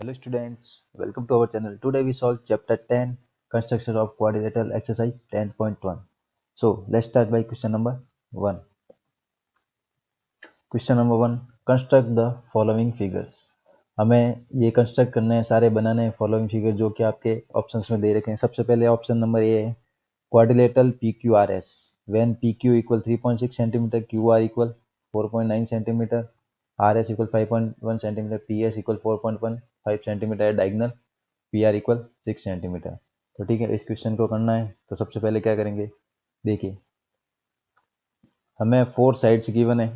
Hello students, welcome to our channel. Today we solve chapter 10 construction of quadrilateral exercise 10.1. So let's start by question number 1. Question number 1, construct the following figures. हमें ये construct करने हैं, सारे बनाने हैं following figure जो कि आपके ऑप्शंस में दे रखे हैं. सबसे पहले ऑप्शन नंबर ए है quadrilateral P Q R S when P Q equal 3.6 centimetre, Q R equal 4.9 centimetre, R S equal 5.1 centimetre, P S equal 4.15 centimetre, diagonal P R equal 6 centimetre. तो ठीक है, इस क्वेश्चन को करना है. तो सबसे पहले क्या करेंगे, देखिए हमें 4 साइड्स गिवन है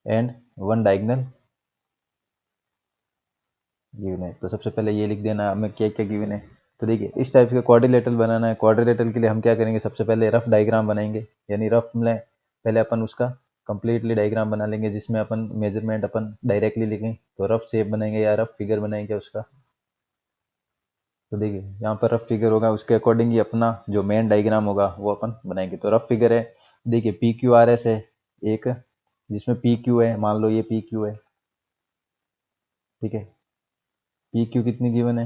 एंड 1 डायगनल गिवन है. तो सबसे पहले ये लिख देना हमें क्या क्या गिवन है. तो देखिए इस टाइप का क्वाड्रिलेटरल बनाना है. क्वाड्रिलेटरल के लिए हम क्या करेंगे, सबसे पहले रफ डायग्राम बनाएंगे, यानी रफ में पहले अपन उसका कंप्लीटली डायग्राम बना लेंगे जिसमें अपन मेजरमेंट अपन डायरेक्टली लिखें. तो रफ शेप बनाएंगे या रफ फिगर बनाएंगे उसका. तो देखिए यहाँ पर रफ फिगर होगा, उसके अकॉर्डिंग ही अपना जो मेन डायग्राम होगा वो अपन बनाएंगे. तो रफ फिगर है, देखिए पी क्यू आर एस है एक, जिसमें पी क्यू है, मान लो ये पी क्यू है. ठीक है, पी क्यू कितनी गिवन है,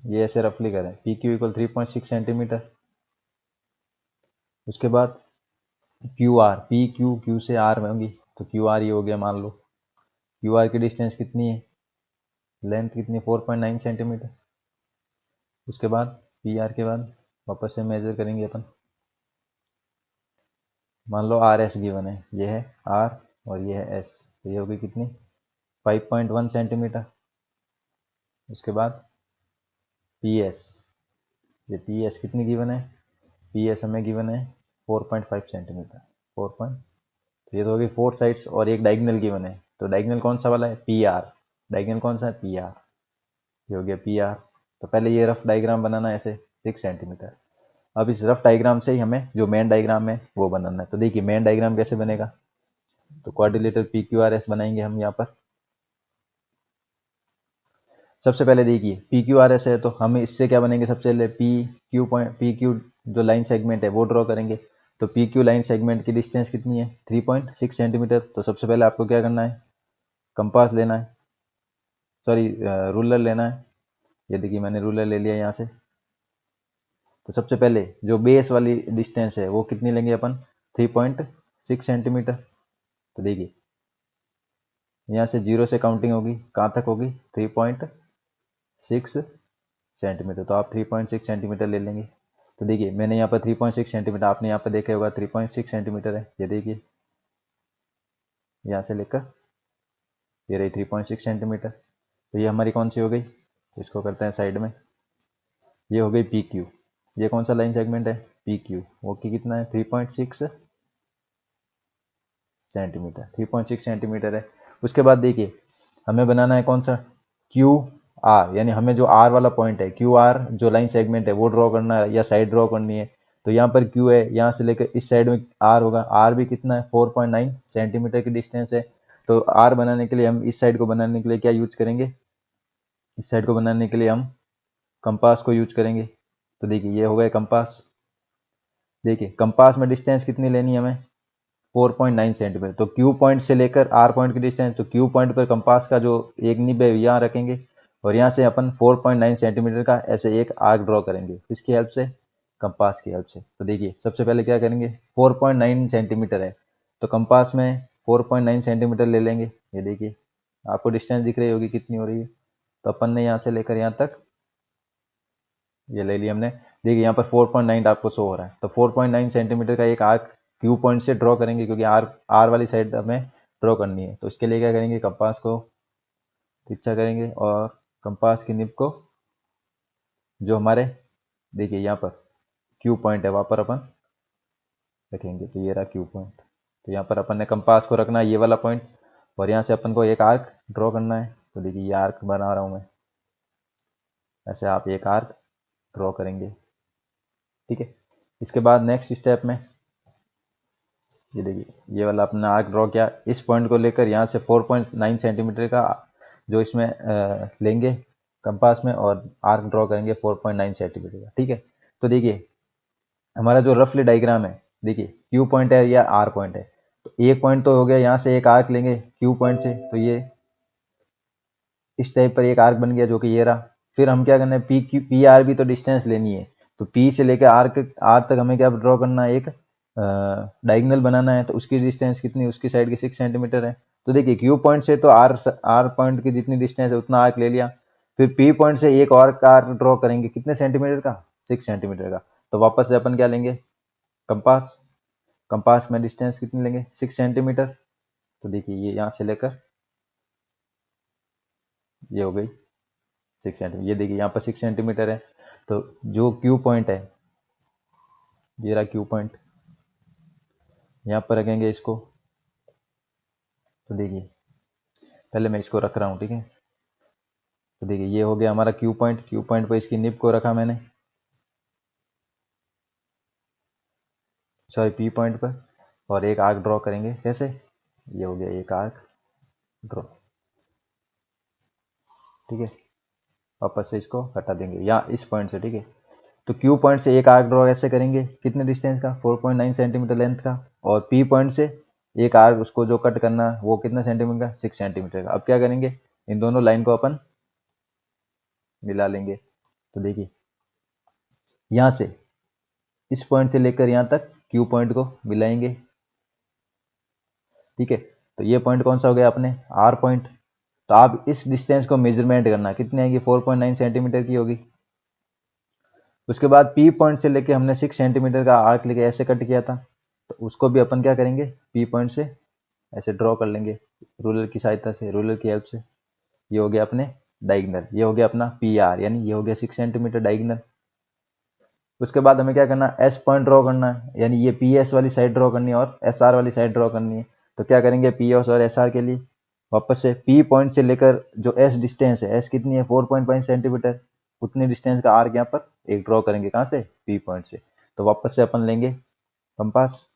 ये ऐसे रफली करें, पी क्यू इक्वल 3.6 सेंटीमीटर. उसके बाद Q R, P Q Q से आर में होगी, तो क्यू आर ये हो गया. मान लो क्यू आर की डिस्टेंस कितनी है, लेंथ कितनी है, 4.9 सेंटीमीटर. उसके बाद पी आर के बाद वापस से मेजर करेंगे अपन. मान लो आर एस गिवन है, ये है आर और ये है एस, तो ये होगी कितनी, 5.1 सेंटीमीटर. उसके बाद पी एस, ये पी एस कितनी गिवन है, पी एस हमें गिवन है 4.5 सेंटीमीटर. 4 पॉइंट, तो ये तो होगी 4 साइड्स और एक डायगनल गिवन है. तो डायगनल कौन सा वाला है, पी आर. डायगनल कौन सा है, पी आर. ये हो गया पी आर. तो पहले ये रफ डायग्राम बनाना है ऐसे 6 सेंटीमीटर. अब इस रफ डायग्राम से ही हमें जो मेन डायग्राम है वो बनाना है. तो देखिए मेन डायग्राम कैसे बनेगा, तो quadrilateral P Q R S बनाएंगे हम यहाँ पर. सबसे पहले देखिए पी क्यू आर एस है, तो हम इससे क्या बनेंगे, सबसे पहले पी क्यू जो लाइन सेगमेंट है वो ड्रॉ करेंगे. तो पी क्यू लाइन सेगमेंट की डिस्टेंस कितनी है, 3.6 सेंटीमीटर. तो सबसे पहले आपको क्या करना है, कंपास लेना है, सॉरी रूलर लेना है. ये देखिए मैंने रूलर ले लिया यहाँ से. तो सबसे पहले जो बेस वाली डिस्टेंस है वो कितनी लेंगे अपन, 3.6 सेंटीमीटर. तो देखिए यहाँ से जीरो से काउंटिंग होगी, कहाँ तक होगी, 3.6 सेंटीमीटर. तो आप 3.6 सेंटीमीटर ले लेंगे. तो देखिए मैंने यहाँ पर 3.6 सेंटीमीटर, आपने यहाँ पर देखा होगा 3.6 सेंटीमीटर है. ये देखिए यहाँ से लेकर ये रही 3.6 सेंटीमीटर. तो ये हमारी कौन सी हो गई, तो इसको करते हैं साइड में. ये हो गई पी क्यू. ये कौन सा लाइन सेगमेंट है, पी क्यू. वो की कितना है, 3.6 सेंटीमीटर. 3.6 सेंटीमीटर है. उसके बाद देखिए हमें बनाना है कौन सा, क्यू आर, यानी हमें जो आर वाला पॉइंट है, क्यू आर जो लाइन सेगमेंट है वो ड्रॉ करना है या साइड ड्रॉ करनी है. तो यहाँ पर क्यू है, यहाँ से लेकर इस साइड में आर होगा. आर भी कितना है, 4.9 सेंटीमीटर की डिस्टेंस है. तो आर बनाने के लिए हम इस साइड को बनाने के लिए क्या यूज करेंगे, इस साइड को बनाने के लिए हम कंपास को यूज करेंगे. तो देखिए ये हो गया कंपास. देखिए कंपास में डिस्टेंस कितनी लेनी है हमें, 4.9 सेंटीमीटर. तो क्यू पॉइंट से लेकर आर पॉइंट की डिस्टेंस, तो क्यू पॉइंट पर कंपास का जो एक निब है यहाँ रखेंगे और यहाँ से अपन 4.9 सेंटीमीटर का ऐसे एक आर्क ड्रॉ करेंगे. किसकी हेल्प से, कंपास की हेल्प से. तो देखिए सबसे पहले क्या करेंगे, 4.9 सेंटीमीटर है तो कंपास में 4.9 सेंटीमीटर ले लेंगे. ये देखिए आपको डिस्टेंस दिख रही होगी कितनी हो रही है. तो अपन ने यहाँ से लेकर यहाँ तक ये ले लिया हमने. देखिए यहाँ पर 4.9 आपको शो हो रहा है. तो 4.9 सेंटीमीटर का एक आर्क क्यू पॉइंट से ड्रॉ करेंगे, क्योंकि आर आर वाली साइड हमें ड्रॉ करनी है. तो इसके लिए क्या करेंगे, कंपास को तिरछा करेंगे और कंपास की निब को जो हमारे देखिए यहाँ पर क्यू पॉइंट है वहाँ पर अपन रखेंगे. तो ये रहा क्यू पॉइंट. तो यहाँ पर अपन ने कंपास को रखना है ये वाला पॉइंट और यहाँ से अपन को एक आर्क ड्रॉ करना है. तो देखिए ये आर्क बना रहा हूँ मैं, ऐसे आप एक आर्क ड्रॉ करेंगे. ठीक है, इसके बाद नेक्स्ट स्टेप में ये देखिए ये वाला अपना आर्क ड्रॉ किया. इस पॉइंट को लेकर यहाँ से 4.9 सेंटीमीटर का जो इसमें लेंगे कंपास में और आर्क ड्रॉ करेंगे 4.9 सेंटीमीटर का. ठीक है, तो देखिए हमारा जो रफली डायग्राम है, देखिए क्यू पॉइंट है या आर पॉइंट है. तो एक पॉइंट तो हो गया, यहाँ से एक आर्क लेंगे क्यू पॉइंट से. तो ये इस टाइप पर एक आर्क बन गया जो कि ये रहा। फिर हम क्या करना है, पी आर भी तो डिस्टेंस लेनी है, तो पी से लेकर आर तक हमें क्या ड्रॉ करना है, एक डायगोनल बनाना है। तो उसकी डिस्टेंस कितनी, उसकी साइड की 6 सेंटीमीटर है। तो देखिए क्यू पॉइंट से तो आर पॉइंट की जितनी डिस्टेंस है उतना आर्क ले लिया। फिर पी पॉइंट से एक और आर्क ड्रॉ करेंगे, कितने सेंटीमीटर का, 6 सेंटीमीटर का। तो वापस से अपन क्या लेंगे, कंपास। कंपास में डिस्टेंस कितनी लेंगे, 6 सेंटीमीटर। तो देखिए ये यहाँ से लेकर ये हो गई 6 सेंटीमीटर। ये देखिए यहाँ पर 6 सेंटीमीटर है। तो जो क्यू पॉइंट है, ये रहा क्यू पॉइंट, यहाँ पर रखेंगे इसको। तो देखिए पहले मैं इसको रख रहा हूँ, ठीक है। तो देखिए ये हो गया हमारा क्यू पॉइंट। क्यू पॉइंट पर इसकी निब को रखा मैंने, सॉरी पी पॉइंट पर, और एक आर्क ड्रॉ करेंगे। कैसे, ये हो गया एक आर्क ड्रॉ, ठीक है। वापस से इसको हटा देंगे या इस पॉइंट से, ठीक है। तो क्यू पॉइंट से एक आर्क ड्रॉ ऐसे करेंगे, कितने डिस्टेंस का, 4.9 सेंटीमीटर लेंथ का। और पी पॉइंट से एक आर्क उसको जो कट करना है वो कितना सेंटीमीटर का, 6 सेंटीमीटर का। अब क्या करेंगे, इन दोनों लाइन को अपन मिला लेंगे। तो देखिए यहाँ से इस पॉइंट से लेकर यहाँ तक क्यू पॉइंट को मिलाएंगे, ठीक है। तो ये पॉइंट कौन सा हो गया अपने, आर पॉइंट। तो आप इस डिस्टेंस को मेजरमेंट करना, कितनी आएगी, 4.9 सेंटीमीटर की होगी। उसके बाद पी पॉइंट से लेके हमने 6 सेंटीमीटर का आर्क लेके ऐसे कट किया था, तो उसको भी अपन क्या करेंगे, पी पॉइंट से ऐसे ड्रॉ कर लेंगे रूलर की सहायता से, रूलर की हेल्प से। ये हो गया अपने डायगोनल, ये हो गया अपना पी आर, यानी ये हो गया 6 सेंटीमीटर डायगोनल। उसके बाद हमें क्या करना है, एस पॉइंट ड्रॉ करना है, यानी ये पी एस वाली साइड ड्रॉ करनी है और एस आर वाली साइड ड्रॉ करनी है। तो क्या करेंगे, पी एस और एस आर के लिए वापस से पी पॉइंट से लेकर जो एस डिस्टेंस है, एस कितनी है, 4.5 सेंटीमीटर, उतनी डिस्टेंस का आर्क यहाँ पर एक ड्रॉ करेंगे, कहाँ से, पी पॉइंट से। तो वापस से अपन लेंगे कंपास।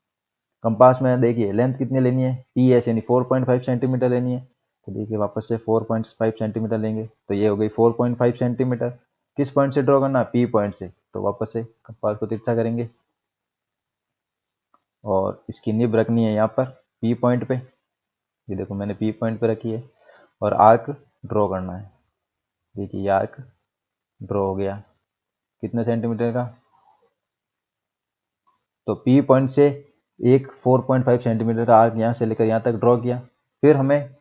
कंपास में देखिए लेंथ कितनी लेनी है, पी एस यानी 4.5 सेंटीमीटर लेनी है। तो देखिए वापस से 4.5 सेंटीमीटर लेंगे। तो ये हो गई 4.5 सेंटीमीटर। किस पॉइंट से ड्रॉ करना, पी पॉइंट से। तो वापस से कंपास को तिरछा करेंगे और इसकी निब रखनी है यहाँ पर पी पॉइंट पे। ये देखो मैंने पी पॉइंट पे रखी है और आर्क ड्रॉ करना है। देखिए ये आर्क ड्रॉ हो गया, कितने सेंटीमीटर का, तो पी पॉइंट से एक 4.5 सेंटीमीटर का आर्क यहाँ से लेकर यहाँ तक ड्रॉ किया। फिर हमें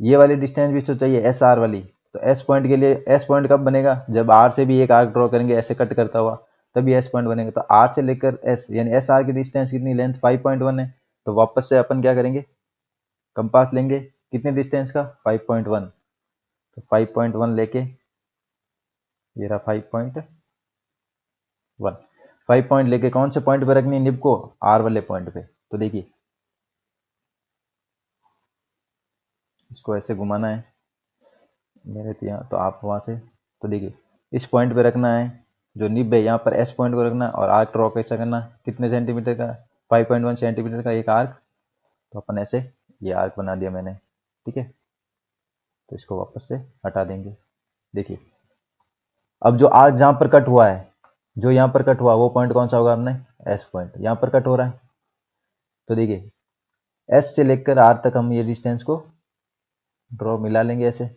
ये वाली डिस्टेंस भी तो चाहिए, एस आर वाली। तो एस पॉइंट के लिए, एस पॉइंट कब बनेगा, जब आर से भी एक आर्क ड्रॉ करेंगे ऐसे कट करता हुआ, तभी एस पॉइंट बनेगा। तो आर से लेकर एस यानी एस आर की डिस्टेंस कितनी, लेंथ 5.1 है। तो वापस से अपन क्या करेंगे, कंपास लेंगे, कितने डिस्टेंस का, 5.1। तो 5.1 लेके ये रहा 5.1। 5 पॉइंट लेके कौन से पॉइंट पे रखनी है निब को, आर वाले पॉइंट पे। तो देखिए इसको ऐसे घुमाना है मेरे तो यहाँ, तो आप वहाँ से। तो देखिए इस पॉइंट पे रखना है जो निब है, यहाँ पर एस पॉइंट को रखना है और आर्क ड्रॉ कैसा करना, कितने सेंटीमीटर का, 5.1 सेंटीमीटर का एक आर्क। तो अपन ऐसे ये आर्क बना दिया मैंने, ठीक है। तो इसको वापस से हटा देंगे। देखिए अब जो आर्क जहाँ पर कट हुआ है, जो यहाँ पर कट हुआ वो पॉइंट कौन सा होगा, हमने एस पॉइंट, यहाँ पर कट हो रहा है। तो देखिए एस से लेकर आर तक हम ये डिस्टेंस को ड्रॉ मिला लेंगे ऐसे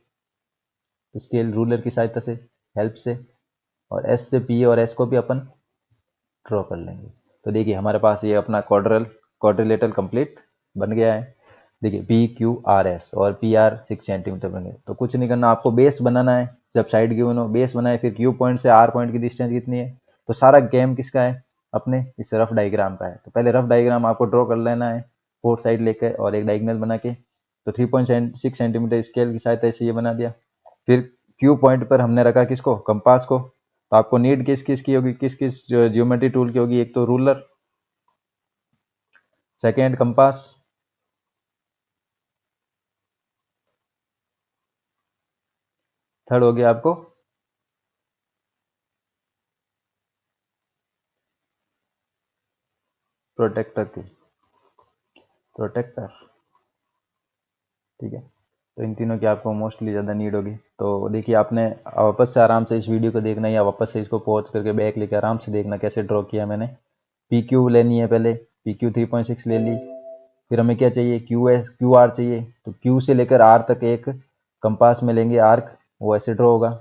स्केल रूलर की सहायता से, हेल्प से। और एस से पी और एस को भी अपन ड्रॉ कर लेंगे। तो देखिए हमारे पास ये अपना क्वाड्रिलेटरल कंप्लीट बन गया है। देखिए पी क्यू आर एस और पी आर 6 सेंटीमीटर बन गए। तो कुछ नहीं करना, आपको बेस बनाना है। जब साइड गिवन हो बेस बनाए, फिर क्यू पॉइंट से आर पॉइंट की डिस्टेंस कितनी है। तो सारा गेम किसका है, अपने इस रफ डायग्राम का है। तो पहले रफ डायग्राम आपको ड्रॉ कर लेना है, फोर साइड लेकर और एक डायगोनल बना के। तो 3.6 सेंटीमीटर स्केल की सहायता से ये बना दिया। फिर क्यू पॉइंट पर हमने रखा किसको, कंपास को। तो आपको नीड किस किस की होगी, किस किस ज्योमेट्री टूल की होगी, एक तो रूलर, सेकेंड कंपास, थर्ड हो गया आपको प्रोटेक्टर की, प्रोटेक्टर, ठीक है। तो इन तीनों की आपको मोस्टली ज़्यादा नीड होगी। तो देखिए आपने वापस से आराम से इस वीडियो को देखना या वापस से इसको पॉज करके बैक लेके आराम से देखना कैसे ड्रॉ किया मैंने। पी क्यू लेनी है पहले, पी क्यू 3.6 ले ली। फिर हमें क्या चाहिए, क्यू एस क्यू आर चाहिए। तो क्यू से लेकर आर तक एक कंपास में लेंगे आर्क, वो ऐसे ड्रॉ होगा।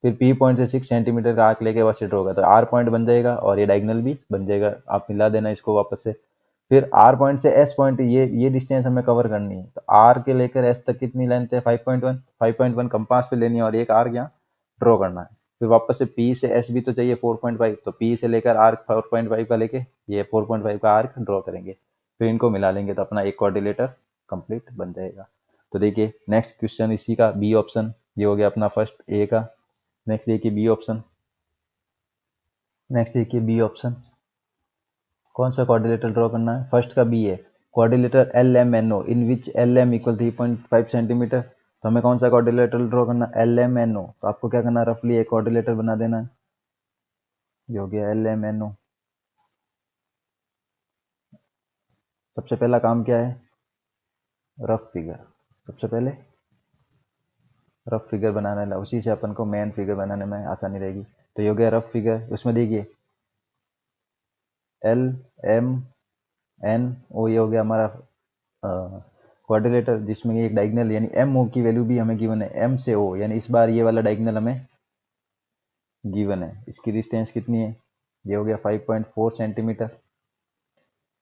फिर पी पॉइंट से 6 सेंटीमीटर का आर्क लेके वैसे ड्रॉ होगा, तो आर पॉइंट बन जाएगा और ये डायगोनल भी बन जाएगा। आप मिला देना इसको वापस से। फिर आर पॉइंट से एस पॉइंट, ये डिस्टेंस हमें कवर करनी है, तो आर के लेकर एस तक कितनी लेंथ है 5.1, 5.1 कंपास पे लेनी है और एक आर्क यहाँ ड्रॉ करना है। फिर वापस से पी से एस भी तो चाहिए 4.5, तो पी से लेकर आर्क 4.5 का लेके ये 4.5 का आर्क ड्रॉ करेंगे। फिर इनको मिला लेंगे तो अपना एक कोऑर्डिनेटर कंप्लीट बन जाएगा। तो देखिए नेक्स्ट क्वेश्चन इसी का बी ऑप्शन, ये हो गया अपना फर्स्ट ए का। नेक्स्ट देखिए बी ऑप्शन, नेक्स्ट देखिए बी ऑप्शन, कौन सा कोऑर्डिनेटर ड्रॉ करना है, फर्स्ट का बी है, coordinator L M N O in which L M equal 3.5 centimetre. तो हमें कौन सा कोऑर्डिनेटर ड्रॉ करना है, एल एम एन ओ। तो आपको क्या करना है, रफली एक कोऑर्डिनेटर बना देना है। ये हो गया एल एम एन ओ। सबसे पहला काम क्या है, रफ फिगर। सबसे पहले रफ फिगर बनाना है, उसी से अपन को मेन फिगर बनाने में आसानी रहेगी। तो ये हो गया रफ फिगर। उसमें देखिए एल एम एन ओ, ये हो गया हमारा क्वाड्रिलेटर, जिसमें एक डायगोनल यानी एम ओ की वैल्यू भी हमें गिवन है, एम से ओ, यानी इस बार ये वाला डायगोनल हमें गिवन है। इसकी डिस्टेंस कितनी है, ये हो गया 5.4 सेंटीमीटर।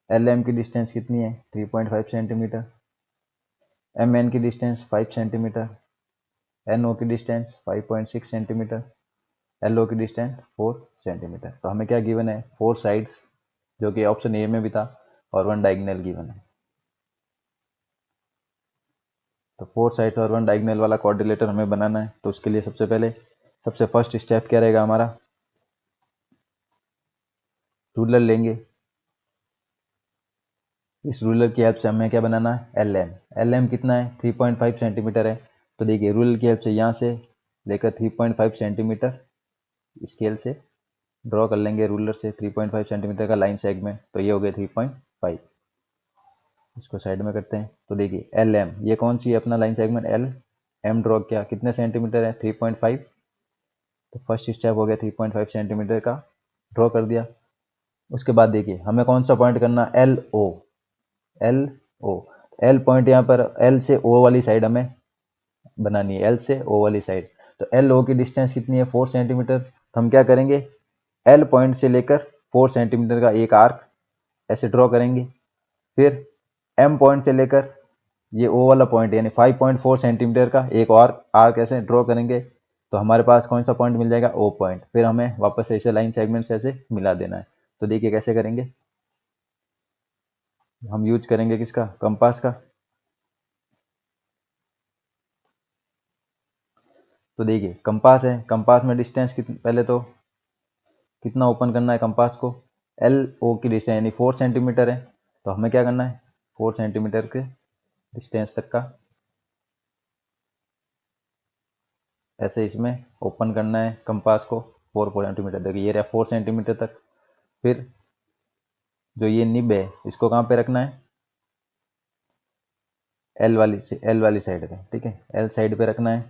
एल एम की डिस्टेंस कितनी है 3.5 सेंटीमीटर। एम एन की डिस्टेंस 5 सेंटीमीटर। एन ओ की डिस्टेंस 5.6 सेंटीमीटर। एल ओ की डिस्टेंस 4 सेंटीमीटर। तो हमें क्या गिवन है, 4 साइड्स, जो कि ऑप्शन ए में भी था, और 1 डायगोनल गिवन है। तो 4 साइड्स और 1 डायगोनल वाला कोऑर्डिनेटर हमें बनाना है। तो उसके लिए सबसे पहले सबसे फर्स्ट स्टेप क्या रहेगा हमारा, रूलर लेंगे। इस रूलर की हेल्प से हमें क्या बनाना है, एल एम। एल एम कितना है 3.5 सेंटीमीटर है। तो देखिए रूलर की हेल्प से यहाँ से लेकर 3.5 सेंटीमीटर स्केल से ड्रॉ कर लेंगे, रूलर से 3.5 सेंटीमीटर का लाइन सेगमेंट। तो ये हो गया 3.5। इसको साइड में करते हैं। तो देखिए एल एम, ये कौन सी है अपना line segment, L M draw किया, कितने सेंटीमीटर है 3.5। तो फर्स्ट स्टेप हो गया 3.5 सेंटीमीटर का ड्रॉ कर दिया। उसके बाद देखिए हमें कौन सा पॉइंट करना, L O. L O, L point यहाँ पर एल से ओ वाली साइड हमें बनानी है, एल से ओ वाली साइड। तो एल ओ की डिस्टेंस कितनी है 4 सेंटीमीटर। तो हम क्या करेंगे, एल पॉइंट से लेकर 4 सेंटीमीटर का एक आर्क ऐसे ड्रॉ करेंगे। फिर एम पॉइंट से लेकर ये ओ वाला पॉइंट यानी 5.4 सेंटीमीटर का एक और आर्क ऐसे ड्रॉ करेंगे। तो हमारे पास कौन सा पॉइंट मिल जाएगा, ओ पॉइंट। फिर हमें वापस से ऐसे लाइन सेगमेंट से ऐसे मिला देना है। तो देखिए कैसे करेंगे, हम यूज करेंगे किसका, कंपास का। तो देखिए कंपास है, कंपास में डिस्टेंस कितनी, पहले तो कितना ओपन करना है कंपास को, एल ओ की डिस्टेंस यानी 4 सेंटीमीटर है। तो हमें क्या करना है, 4 सेंटीमीटर के डिस्टेंस तक का ऐसे इसमें ओपन करना है कंपास को 4 सेंटीमीटर तक। ये रहा 4 सेंटीमीटर तक। फिर जो ये निब है इसको कहाँ पे रखना है, एल वाली साइड पे, ठीक है, एल साइड पे रखना है।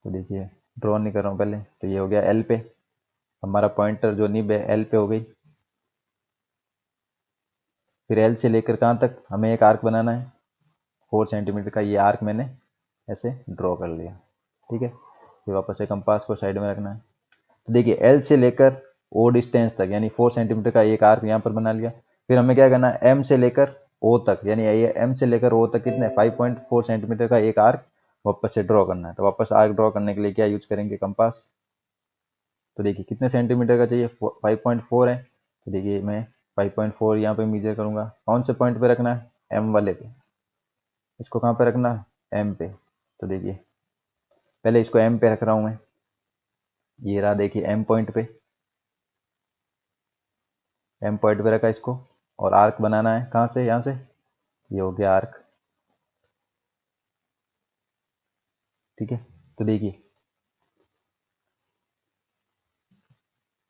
तो देखिए ड्रॉ नहीं कर रहा हूँ पहले, तो ये हो गया एल पे, हमारा पॉइंटर जो निब है एल पे हो गई। फिर एल से लेकर कहाँ तक हमें एक आर्क बनाना है 4 सेंटीमीटर का, ये आर्क मैंने ऐसे ड्रॉ कर लिया, ठीक है। फिर वापस से कंपास को साइड में रखना है। तो देखिए एल से लेकर ओ डिस्टेंस तक यानी 4 सेंटीमीटर का एक आर्क यहाँ पर बना लिया। फिर हमें क्या करना है, एम से लेकर ओ तक, यानी ये एम से लेकर ओ तक कितने 5.4 सेंटीमीटर का एक आर्क वापस से ड्रॉ करना है। तो वापस आर्क ड्रॉ करने के लिए क्या यूज करेंगे, कंपास। तो देखिए कितने सेंटीमीटर का चाहिए, 5.4 है। तो देखिए मैं 5.4 यहाँ पे मेजर करूंगा, कौन से पॉइंट पे रखना है, एम वाले पे। इसको कहाँ पे रखना है, एम पे। तो देखिए पहले इसको एम पे रख रहा हूँ मैं, ये रहा देखिए एम पॉइंट पे, एम पॉइंट पे रखा इसको। और आर्क बनाना है कहाँ से, यहाँ से, ये हो गया आर्क, ठीक है। तो देखिए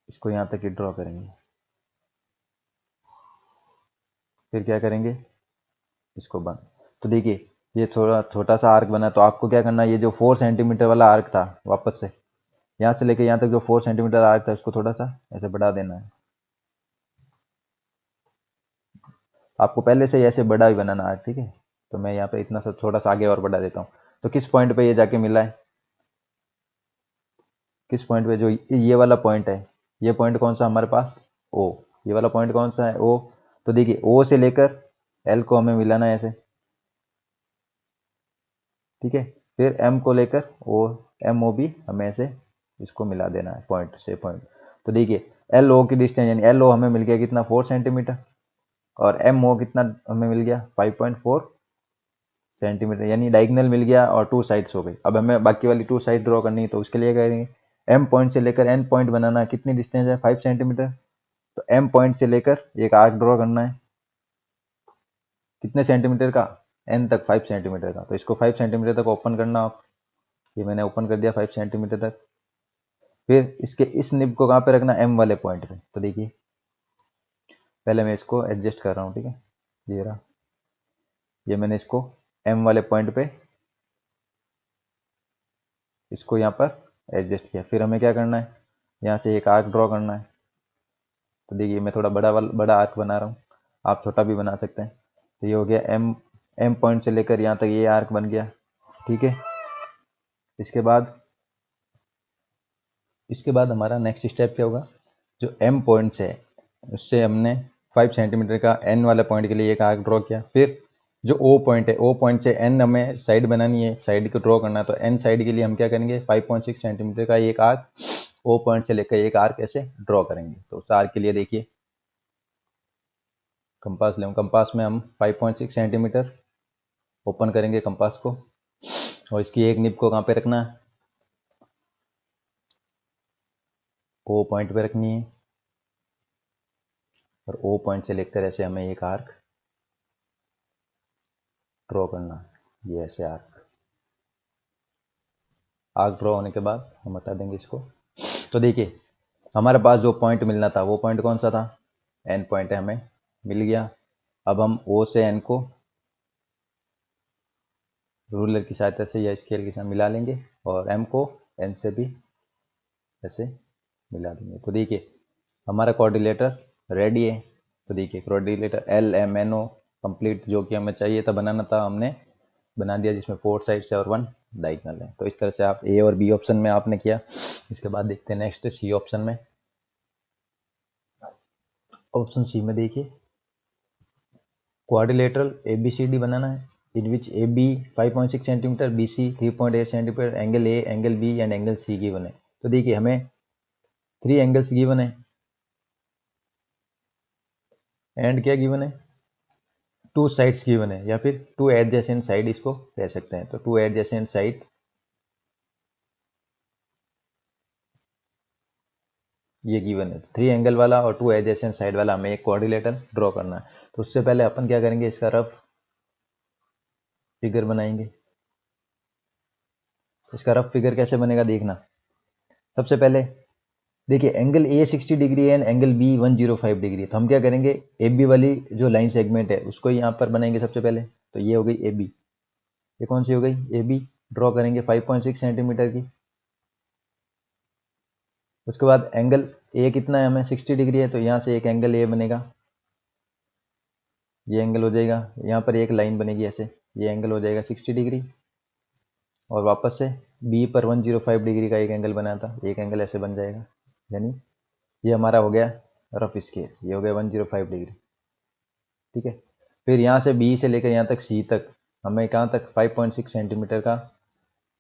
इसको यहाँ तक ही ड्रॉ करेंगे। फिर क्या करेंगे, इसको बंद। तो देखिए ये थोड़ा छोटा सा आर्क बना, तो आपको क्या करना है, ये जो 4 सेंटीमीटर वाला आर्क था वापस से यहाँ से लेके यहाँ तक जो 4 सेंटीमीटर आर्क था उसको थोड़ा सा ऐसे बढ़ा देना है। आपको पहले से ही ऐसे बड़ा ही बनाना आर्क, ठीक है। तो मैं यहाँ पे इतना सा थोड़ा सा आगे और बढ़ा देता हूँ। तो किस पॉइंट पे ये जाके मिला है, किस पॉइंट पे, जो ये वाला पॉइंट है, ये पॉइंट कौन सा हमारे पास, ओ, ये वाला पॉइंट कौन सा है, ओ। तो देखिए ओ से लेकर एल को हमें मिलाना है ऐसे, ठीक है। फिर एम को लेकर ओ, एम ओ भी हमें ऐसे इसको मिला देना है पॉइंट से पॉइंट। तो देखिए एल ओ की डिस्टेंस, यानी एल ओ हमें मिल गया कितना 4 सेंटीमीटर, और एम ओ कितना हमें मिल गया 5.4 सेंटीमीटर, यानी डायगोनल मिल गया और टू साइड्स हो गई। अब हमें बाकी वाली टू साइड ड्रॉ करनी है, तो उसके लिए करेंगे एम पॉइंट से लेकर एन पॉइंट बनाना है, कितनी डिस्टेंस है 5 सेंटीमीटर। तो एम पॉइंट से लेकर एक आर्क ड्रॉ करना है, कितने सेंटीमीटर का, एन तक 5 सेंटीमीटर का। तो इसको 5 सेंटीमीटर तक ओपन करना आप, ये मैंने ओपन कर दिया 5 सेंटीमीटर तक। फिर इसके इस निब को कहाँ पे रखना, एम वाले पॉइंट पे। तो देखिए पहले मैं इसको एडजस्ट कर रहा हूँ, ठीक है, ये रहा, ये मैंने इसको एम वाले पॉइंट पे इसको यहाँ पर एडजस्ट किया। फिर हमें क्या करना है, यहाँ से एक आर्क ड्रॉ करना है। तो देखिए मैं थोड़ा बड़ा आर्क बना रहा हूँ, आप छोटा भी बना सकते हैं। तो ये हो गया एम, एम पॉइंट से लेकर यहाँ तक ये आर्क बन गया, ठीक है। इसके बाद हमारा नेक्स्ट स्टेप क्या होगा, जो एम पॉइंट से है उससे हमने 5 सेंटीमीटर का एन वाले पॉइंट के लिए एक आर्क ड्रॉ किया। फिर जो ओ पॉइंट है, ओ पॉइंट से एन हमें साइड बनानी है, साइड को ड्रॉ करना है। तो एन साइड के लिए हम क्या करेंगे 5.6 सेंटीमीटर का एक आर्क ओ पॉइंट से लेकर एक आर्क ऐसे ड्रॉ करेंगे। तो उस आर्क के लिए देखिए कंपास लें, कंपास में हम 5.6 सेंटीमीटर ओपन करेंगे कंपास को, और इसकी एक निब को कहाँ पे रखना है, ओ पॉइंट पे रखनी है। और ओ पॉइंट से लेकर ऐसे हमें एक आर्क ड्रॉ करना है, ये ऐसे आर्क ड्रॉ होने के बाद हम हटा देंगे इसको। तो देखिए हमारे पास जो पॉइंट मिलना था वो पॉइंट कौन सा था, एन पॉइंट है, हमें मिल गया। अब हम ओ से एन को रूलर की सहायता से या स्केल के साथ मिला लेंगे, और एम को एन से भी ऐसे मिला देंगे। तो देखिए हमारा कोऑर्डिनेटर रेडी है। तो देखिए coordinator L M N O complete जो कि हमें चाहिए था बनाना था, हमने बना दिया, जिसमें 4 साइड से और 1 डायगोनल है। तो इस तरह से आप ए और बी ऑप्शन में आपने किया। इसके बाद देखते हैं नेक्स्ट सी ऑप्शन में। ऑप्शन सी में देखिए quadrilateral A B C D बनाना है, in which A B 5.6 centimetre, B C 3.8 centimetre, angle A, angle B and angle C given है। तो देखिए हमें 3 एंगल्स गिवन है एंड क्या गिवन है, 2 साइड्स गिवन है, या फिर 2 एडजेसेंट साइड इसको कह सकते हैं। तो 2 एडजेसेंट साइड ये गिवन है, 3 एंगल वाला और 2 एडजेसेंट साइड वाला हमें एक कोऑर्डिनेटर ड्रॉ करना है। तो उससे पहले अपन क्या करेंगे, इसका रफ फिगर बनाएंगे। इसका रफ फिगर कैसे बनेगा देखना। सबसे पहले देखिए एंगल ए 60 डिग्री है, एंगल बी 105 डिग्री। तो हम क्या करेंगे, ए बी वाली जो लाइन सेगमेंट है उसको यहाँ पर बनाएंगे सबसे पहले। तो ये हो गई ए बी, ये कौन सी हो गई, ए बी ड्रॉ करेंगे 5.6 सेंटीमीटर की। उसके बाद एंगल ए कितना है, हमें 60 डिग्री है, तो यहाँ से एक एंगल ए बनेगा, ये एंगल हो जाएगा। यहाँ पर एक लाइन बनेगी ऐसे, ये एंगल हो जाएगा 60 डिग्री। और वापस से बी पर 105 डिग्री का एक एंगल बना था, एक एंगल ऐसे बन जाएगा, यानी ये हमारा हो गया रफ स्केच, ये हो गया 105 डिग्री, ठीक है। फिर यहाँ से बी से लेकर यहाँ तक सी तक हमें कहाँ तक 5.6 सेंटीमीटर का,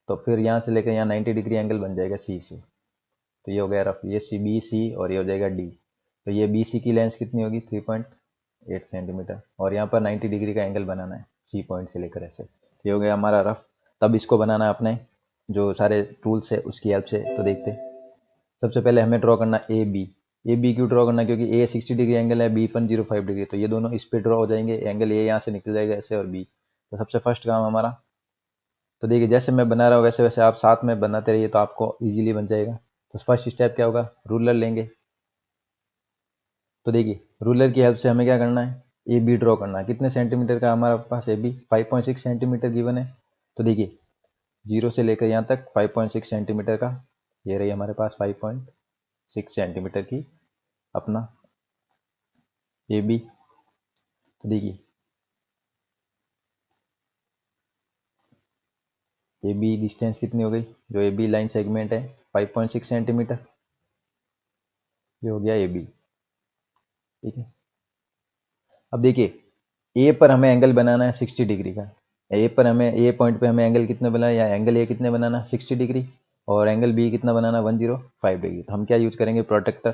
तो फिर यहाँ से लेकर यहाँ 90 डिग्री एंगल बन जाएगा सी से। तो ये हो गया रफ, ये सी बी सी और ये हो जाएगा डी। तो ये बी सी की लेंथ कितनी होगी 3.8 सेंटीमीटर, और यहाँ पर 90 डिग्री का एंगल बनाना है सी पॉइंट से लेकर ऐसे। ये हो गया हमारा रफ। तब इसको बनाना है अपने जो सारे टूल्स है उसकी हेल्प से। तो देखते हैं सबसे पहले हमें ड्रॉ करना ए बी। ए बी क्यों ड्रॉ करना, क्योंकि ए 60 डिग्री एंगल है, बी 105 डिग्री, तो ये दोनों इस पे ड्रॉ हो जाएंगे, एंगल ए यहाँ से निकल जाएगा ऐसे और बी। तो सबसे फर्स्ट काम हमारा, तो देखिए जैसे मैं बना रहा हूँ वैसे वैसे आप साथ में बनाते रहिए तो आपको इजीली बन जाएगा। तो फर्स्ट स्टेप क्या होगा, रूलर लेंगे। तो देखिए रूलर की हेल्प से हमें क्या करना है, ए बी ड्रॉ करना है। कितने सेंटीमीटर का हमारे पास ए बी 5.6 सेंटीमीटर गिवन है। तो देखिए जीरो से लेकर यहाँ तक 5.6 सेंटीमीटर का, ये रही हमारे पास 5.6 सेंटीमीटर की अपना ए बी। तो देखिए ए बी डिस्टेंस कितनी हो गई, जो ए बी लाइन सेगमेंट है 5.6 सेंटीमीटर, ये हो गया ए बी। ठीक है, अब देखिए ए पर हमें एंगल बनाना है 60 डिग्री का। ए पर हमें, ए पॉइंट पे हमें एंगल कितना बनाना है, या एंगल ए कितने बनाना, 60 डिग्री, और एंगल बी कितना बनाना, 105 डिग्री। तो हम क्या यूज करेंगे, प्रोटेक्टर।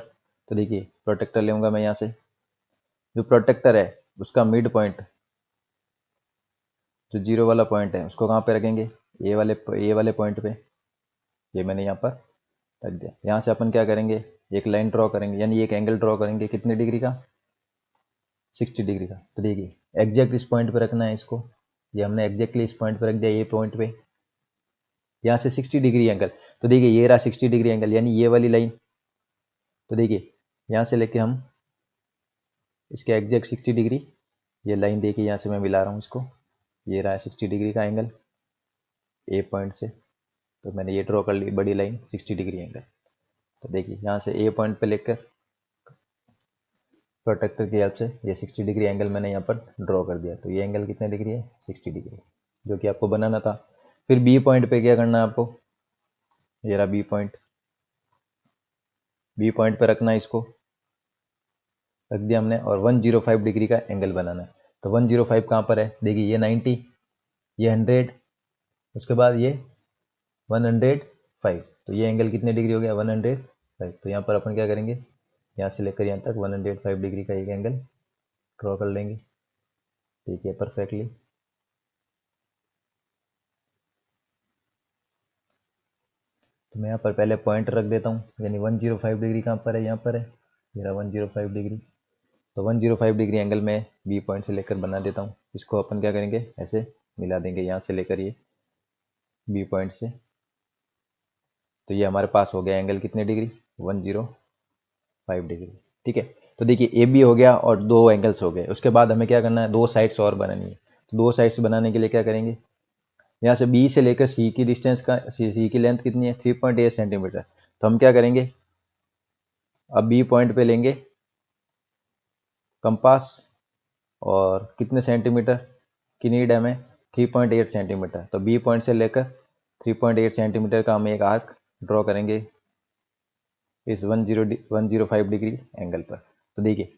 तो देखिए प्रोटेक्टर लूँगा मैं यहाँ से, जो प्रोटेक्टर है उसका मिड पॉइंट, जो जीरो वाला पॉइंट है, उसको कहाँ पे रखेंगे, ए वाले पॉइंट पे। ये मैंने यहाँ पर रख दिया। यहाँ से अपन क्या करेंगे, एक लाइन ड्रॉ करेंगे, यानी एक एंगल ड्रॉ करेंगे कितने डिग्री का, 60 डिग्री का। तो देखिए एग्जैक्ट इस पॉइंट पे रखना है इसको, ये हमने एग्जैक्टली इस पॉइंट पे रख दिया, ये पॉइंट पे, यहाँ से 60 डिग्री एंगल। तो देखिए ये रहा 60 डिग्री एंगल, यानी ये वाली लाइन। तो देखिए यहाँ से लेके हम इसके एग्जैक्ट 60 डिग्री, ये लाइन देखिए यहाँ से मैं मिला रहा हूँ इसको, ये रहा 60 डिग्री का एंगल ए पॉइंट से। तो मैंने ये ड्रॉ कर ली बड़ी लाइन 60 डिग्री एंगल। तो देखिए यहाँ से ए पॉइंट पे लेकर प्रोटेक्टर की हेल्प से ये 60 डिग्री एंगल मैंने यहाँ पर ड्रॉ कर दिया। तो ये एंगल कितने डिग्री है, 60 डिग्री, जो कि आपको बनाना था। फिर बी पॉइंट पे क्या करना है आपको, ये रहा बी पॉइंट, बी पॉइंट पे रखना है इसको, रख दिया हमने, और 105 डिग्री का एंगल बनाना है। तो 105 कहाँ पर है, देखिए ये 90, ये 100, उसके बाद ये 105। तो ये एंगल कितने डिग्री हो गया, 105। तो यहाँ पर अपन क्या करेंगे, यहाँ से लेकर यहाँ तक 105 डिग्री का एक एंगल ड्रॉ कर लेंगे। ठीक है, परफेक्टली। तो मैं यहाँ पर पहले पॉइंट रख देता हूँ, यानी 105 डिग्री कहाँ पर है, यहाँ पर है, मेरा 105 डिग्री। तो 105 डिग्री एंगल में बी पॉइंट से लेकर बना देता हूँ। इसको अपन क्या करेंगे, ऐसे मिला देंगे यहाँ से लेकर ये बी पॉइंट से। तो ये हमारे पास हो गया एंगल कितने डिग्री, 105 डिग्री। ठीक है, तो देखिए ए बी हो गया और दो एंगल्स हो गए। उसके बाद हमें क्या करना है, दो साइड्स और बनानी है। तो दो साइड्स बनाने के लिए क्या करेंगे, यहाँ से बी से लेकर सी की डिस्टेंस का, सी की लेंथ कितनी है, 3.8 सेंटीमीटर। तो हम क्या करेंगे, अब बी पॉइंट पे लेंगे कंपास, और कितने सेंटीमीटर की नीड है हमें, 3.8 सेंटीमीटर। तो बी पॉइंट से लेकर 3.8 सेंटीमीटर का हम एक आर्क ड्रॉ करेंगे इस 105 डिग्री एंगल पर। तो देखिए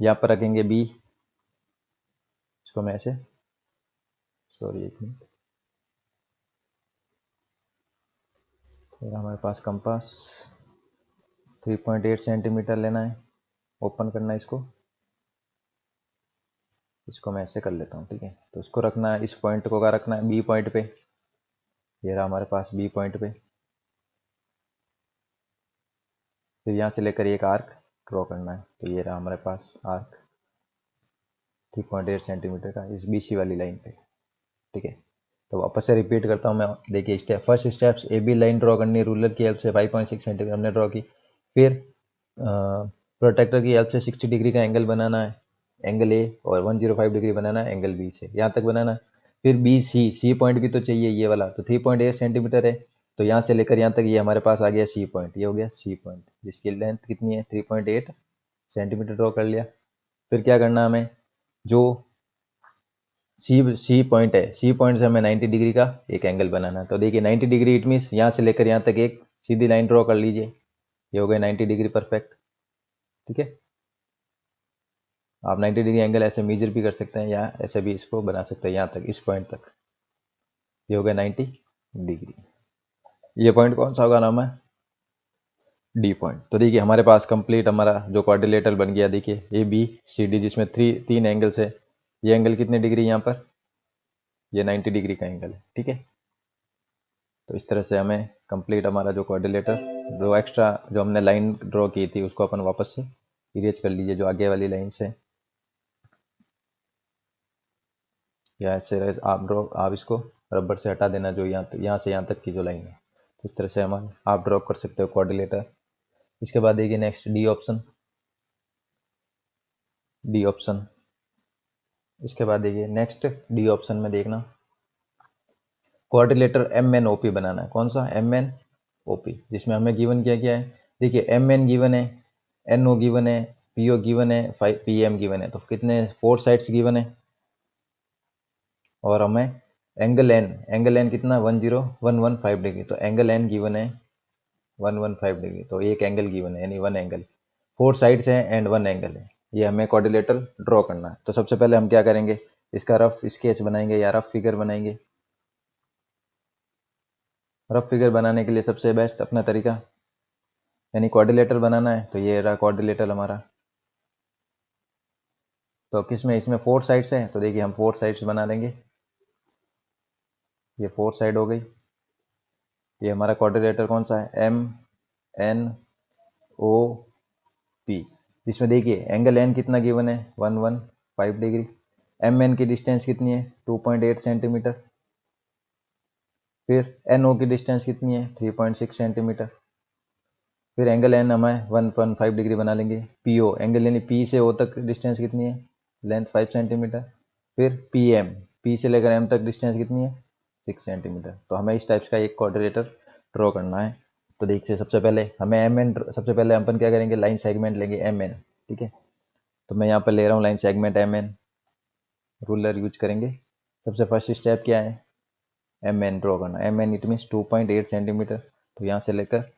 यहाँ पर रखेंगे बी, इसको मैं ऐसे, सॉरी एक मिनट, फिर हमारे पास कंपास 3.8 सेंटीमीटर लेना है, ओपन करना है इसको मैं ऐसे कर लेता हूँ। ठीक है, तो इसको रखना है, इस पॉइंट को क्या रखना है, बी पॉइंट पे। ये रहा हमारे पास बी पॉइंट पे। फिर यहाँ से लेकर एक आर्क ड्रॉ करना है। तो ये रहा हमारे पास आर्क 3.8 सेंटीमीटर का इस बीसी वाली लाइन पे। ठीक है, तो वापस से रिपीट करता हूँ मैं। देखिए step, first steps, A B line draw करनी है रूलर की हेल्प से, 5.6 सेंटीमीटर हमने ड्रॉ की। फिर प्रोटेक्टर की हेल्प से 60 डिग्री का एंगल बनाना है, एंगल ए, और 105 डिग्री बनाना है एंगल बी से, यहाँ तक बनाना है। फिर बी सी पॉइंट भी तो चाहिए ये वाला, तो 3.8 सेंटीमीटर है। तो यहाँ से लेकर यहाँ तक ये हमारे पास आ गया सी पॉइंट, ये हो गया सी पॉइंट, जिसकी लेंथ कितनी है, 3.8 सेंटीमीटर ड्रॉ कर लिया। फिर क्या करना है हमें, जो सी पॉइंट है, सी पॉइंट से हमें 90 डिग्री का एक एंगल बनाना है। तो देखिए 90 डिग्री इट मीन्स यहाँ से लेकर यहाँ तक एक सीधी लाइन ड्रॉ कर लीजिए, ये हो गया 90 डिग्री परफेक्ट। ठीक है, आप 90 डिग्री एंगल ऐसे मेजर भी कर सकते हैं, या ऐसे भी इसको बना सकते हैं यहाँ तक, इस पॉइंट तक, ये हो गया 90 डिग्री। ये पॉइंट कौन सा होगा, नाम है डी पॉइंट। तो देखिए हमारे पास कंप्लीट हमारा जो क्वाड्रिलेटरल बन गया। देखिए ए बी सी डी, जिसमें तीन एंगल्स है। ये एंगल कितने डिग्री यहाँ पर, ये 90 डिग्री का एंगल है। ठीक है, तो इस तरह से हमें कंप्लीट हमारा जो क्वाड्रिलेटर, जो एक्स्ट्रा जो हमने लाइन ड्रॉ की थी उसको अपन वापस से इरेज कर लीजिए, जो आगे वाली लाइन से, या ऐसे आप इसको रबर से हटा देना, जो यहाँ से यहाँ तक की जो लाइन है। इस तरह से हम आप ड्रॉ कर सकते हो क्वाड्रिलेटर। इसके बाद देखिए next D option, D option. इसके बाद देखिए नेक्स्ट डी ऑप्शन में देखना, quadrilateral M N O P बनाना है। कौन सा, एम एन ओ पी, जिसमें हमें गिवन क्या है, देखिए एम एन गिवन है, एन ओ गिवन है, पी ओ गिवन है, पी एम गिवन है। तो कितने, 4 साइड्स गिवन है, और हमें एंगल एन कितना, 10115 डिग्री। तो एंगल एन गिवन है 115 डिग्री, तो एक एंगल गिवन है यानी वन एंगल, 4 साइड्स हैं एंड वन एंगल है, ये हमें क्वाड्रिलेटरल ड्रॉ करना है। तो सबसे पहले हम क्या करेंगे, इसका रफ स्केच बनाएंगे या रफ फिगर बनाएंगे। रफ फिगर बनाने के लिए सबसे बेस्ट अपना तरीका यानी क्वाड्रिलेटरल बनाना है, तो ये रहा क्वाड्रिलेटरल हमारा। तो किसमें, इसमें 4 साइड्स हैं, तो देखिए हम 4 साइड्स बना लेंगे, ये 4 साइड हो गई। ये हमारा क्वाड्रिलेटरल कौन सा है, एम एन ओ पी। इसमें देखिए एंगल एन कितना गिवन है, 115 डिग्री। एम एन की डिस्टेंस कितनी है, 2.8 सेंटीमीटर। फिर एन ओ की डिस्टेंस कितनी है, 3.6 सेंटीमीटर। फिर एंगल एन हमें 115 डिग्री बना लेंगे। पी ओ एंगल यानी पी से ओ तक डिस्टेंस कितनी है, लेंथ 5 सेंटीमीटर। फिर पी एम, पी से लेकर एम तक डिस्टेंस कितनी है, 6 सेंटीमीटर। तो हमें इस टाइप्स का एक क्वाड्रिलेटरल ड्रॉ करना है। तो देखिए सबसे पहले हमें एम एन, सबसे पहले अपन क्या करेंगे, लाइन सेगमेंट लेंगे एम एन, ठीक है। तो मैं यहाँ पर ले रहा हूँ line segment M N, ruler use करेंगे। सबसे फर्स्ट स्टेप क्या है, एम एन ड्रॉ करना। M N it means 2.8 centimetre. तो यहाँ से लेकर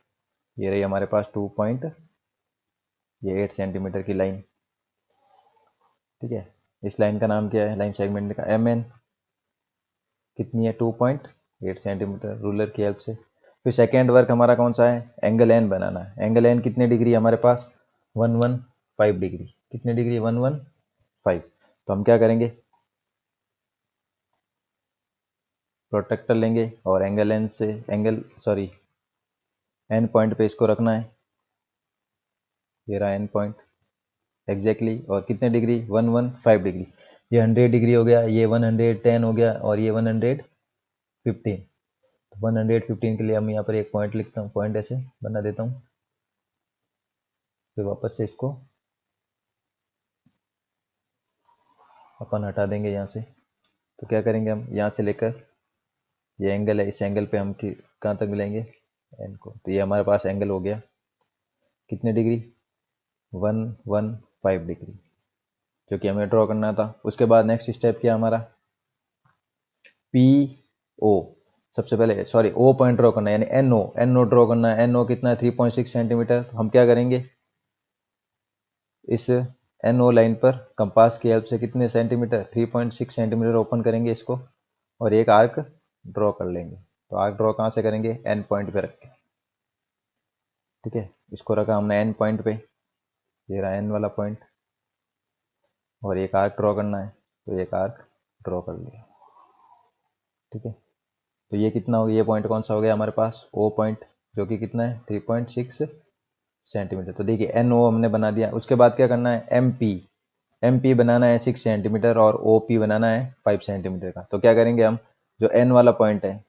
ये रही हमारे पास 2.8 सेंटीमीटर की लाइन, ठीक है। इस लाइन का नाम क्या है, लाइन सेगमेंट का एम एन कितनी है, 2.8 सेंटीमीटर, रूलर की हेल्प से। फिर सेकेंड वर्क हमारा कौन सा है, एंगल एन बनाना है। एंगल एन कितने डिग्री हमारे पास, 115 डिग्री। कितने डिग्री, 115। तो हम क्या करेंगे, प्रोटेक्टर लेंगे और एंगल एन से एन पॉइंट पे इसको रखना है। ये रहा एन पॉइंट एग्जैक्टली। और कितने डिग्री, 115 डिग्री। ये 100 डिग्री हो गया, ये 110 हो गया, और ये 115। 115 के लिए हम यहाँ पर एक पॉइंट लिखता हूँ, पॉइंट ऐसे बना देता हूँ। फिर वापस से इसको अपन हटा देंगे यहाँ से। तो क्या करेंगे, हम यहाँ से लेकर ये एंगल है, इस एंगल पे हम कहाँ तक मिलेंगे, एन को। तो ये हमारे पास एंगल हो गया कितने डिग्री, 115 डिग्री, जो कि हमें ड्रॉ करना था। उसके बाद नेक्स्ट स्टेप क्या हमारा, पी ओ, सबसे पहले सॉरी ओ पॉइंट ड्रॉ करना है, यानी एन ओ ड्रॉ करना है। एन ओ कितना है, 3.6 सेंटीमीटर। तो हम क्या करेंगे, इस एन ओ लाइन पर कंपास की हेल्प से कितने सेंटीमीटर, 3.6 सेंटीमीटर ओपन करेंगे इसको, और एक आर्क ड्रॉ कर लेंगे। तो आर्क ड्रॉ कहाँ से करेंगे, एन पॉइंट पे रख के, ठीक है। इसको रखा हमने एन पॉइंट पे, ये रहा एन वाला पॉइंट, और एक आर्क ड्रॉ करना है। तो एक आर्क ड्रॉ कर लिया, ठीक है। तो ये कितना हो गया, ये पॉइंट कौन सा हो गया हमारे पास, ओ पॉइंट, जो कि कितना है, 3.6 सेंटीमीटर। तो देखिए एन ओ हमने बना दिया। उसके बाद क्या करना है, एम पी बनाना है 6 सेंटीमीटर, और ओ पी बनाना है 5 सेंटीमीटर का। तो क्या करेंगे हम, जो एन वाला पॉइंट है,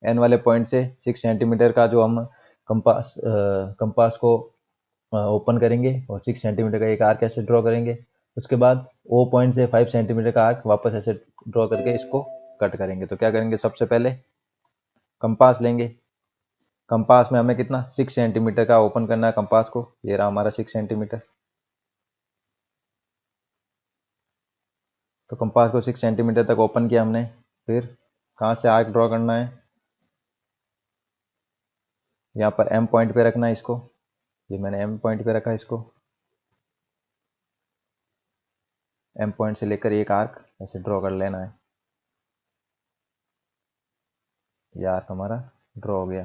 एन वाले पॉइंट से 6 सेंटीमीटर का जो हम कंपास को ओपन करेंगे, और 6 सेंटीमीटर का एक आर्क ऐसे ड्रॉ करेंगे। उसके बाद ओ पॉइंट से 5 सेंटीमीटर का आर्क वापस ऐसे ड्रॉ करके इसको कट करेंगे। तो क्या करेंगे, सबसे पहले कंपास लेंगे। कंपास में हमें कितना, 6 सेंटीमीटर का ओपन करना है कंपास को। ये रहा हमारा 6 सेंटीमीटर। तो कंपास को 6 सेंटीमीटर तक ओपन किया हमने। फिर कहाँ से आर्क ड्रॉ करना है, यहाँ पर एम पॉइंट पे रखना है इसको। ये मैंने एम पॉइंट पे रखा है इसको। एम पॉइंट से लेकर एक आर्क ऐसे ड्रॉ कर लेना है। ये आर्क हमारा ड्रॉ हो गया,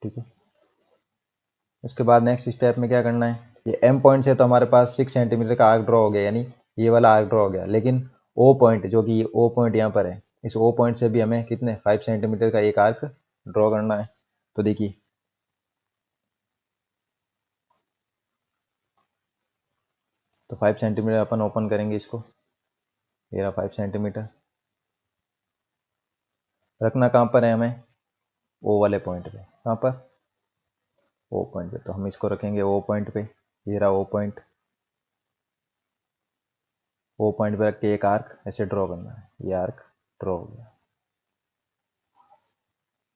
ठीक है। उसके बाद नेक्स्ट स्टेप में क्या करना है, ये एम पॉइंट से तो हमारे पास 6 सेंटीमीटर का आर्क ड्रॉ हो गया, यानी ये वाला आर्क ड्रॉ हो गया। लेकिन ओ पॉइंट, जो कि ये ओ पॉइंट यहाँ पर है, इस ओ पॉइंट से भी हमें कितने, 5 सेंटीमीटर का एक आर्क ड्रॉ करना है। तो देखिए तो 5 सेंटीमीटर अपन ओपन करेंगे इसको। ये रहा 5 सेंटीमीटर। रखना कहाँ पर है हमें, ओ वाले पॉइंट पे। कहाँ पर, ओ पॉइंट पे। तो हम इसको रखेंगे ओ पॉइंट पे। ये रहा ओ पॉइंट। ओ पॉइंट पे रख के एक आर्क ऐसे ड्रॉ करना है। ये आर्क ड्रॉ हो गया,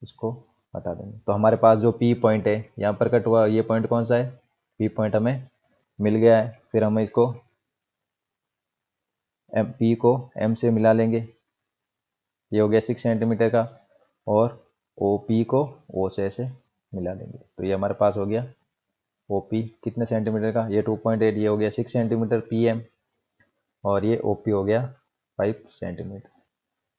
इसको हटा देंगे। तो हमारे पास जो पी पॉइंट है यहाँ पर कट हुआ, ये पॉइंट कौन सा है, पी पॉइंट हमें मिल गया है। फिर हम इसको एम पी को एम से मिला लेंगे। ये हो गया 6 सेंटीमीटर का। और ओ पी को ओ से ऐसे मिला देंगे। तो ये हमारे पास हो गया ओपी कितने सेंटीमीटर का, ये 2.8, ये हो गया 6 सेंटीमीटर पीएम, और ये ओपी हो गया 5 सेंटीमीटर।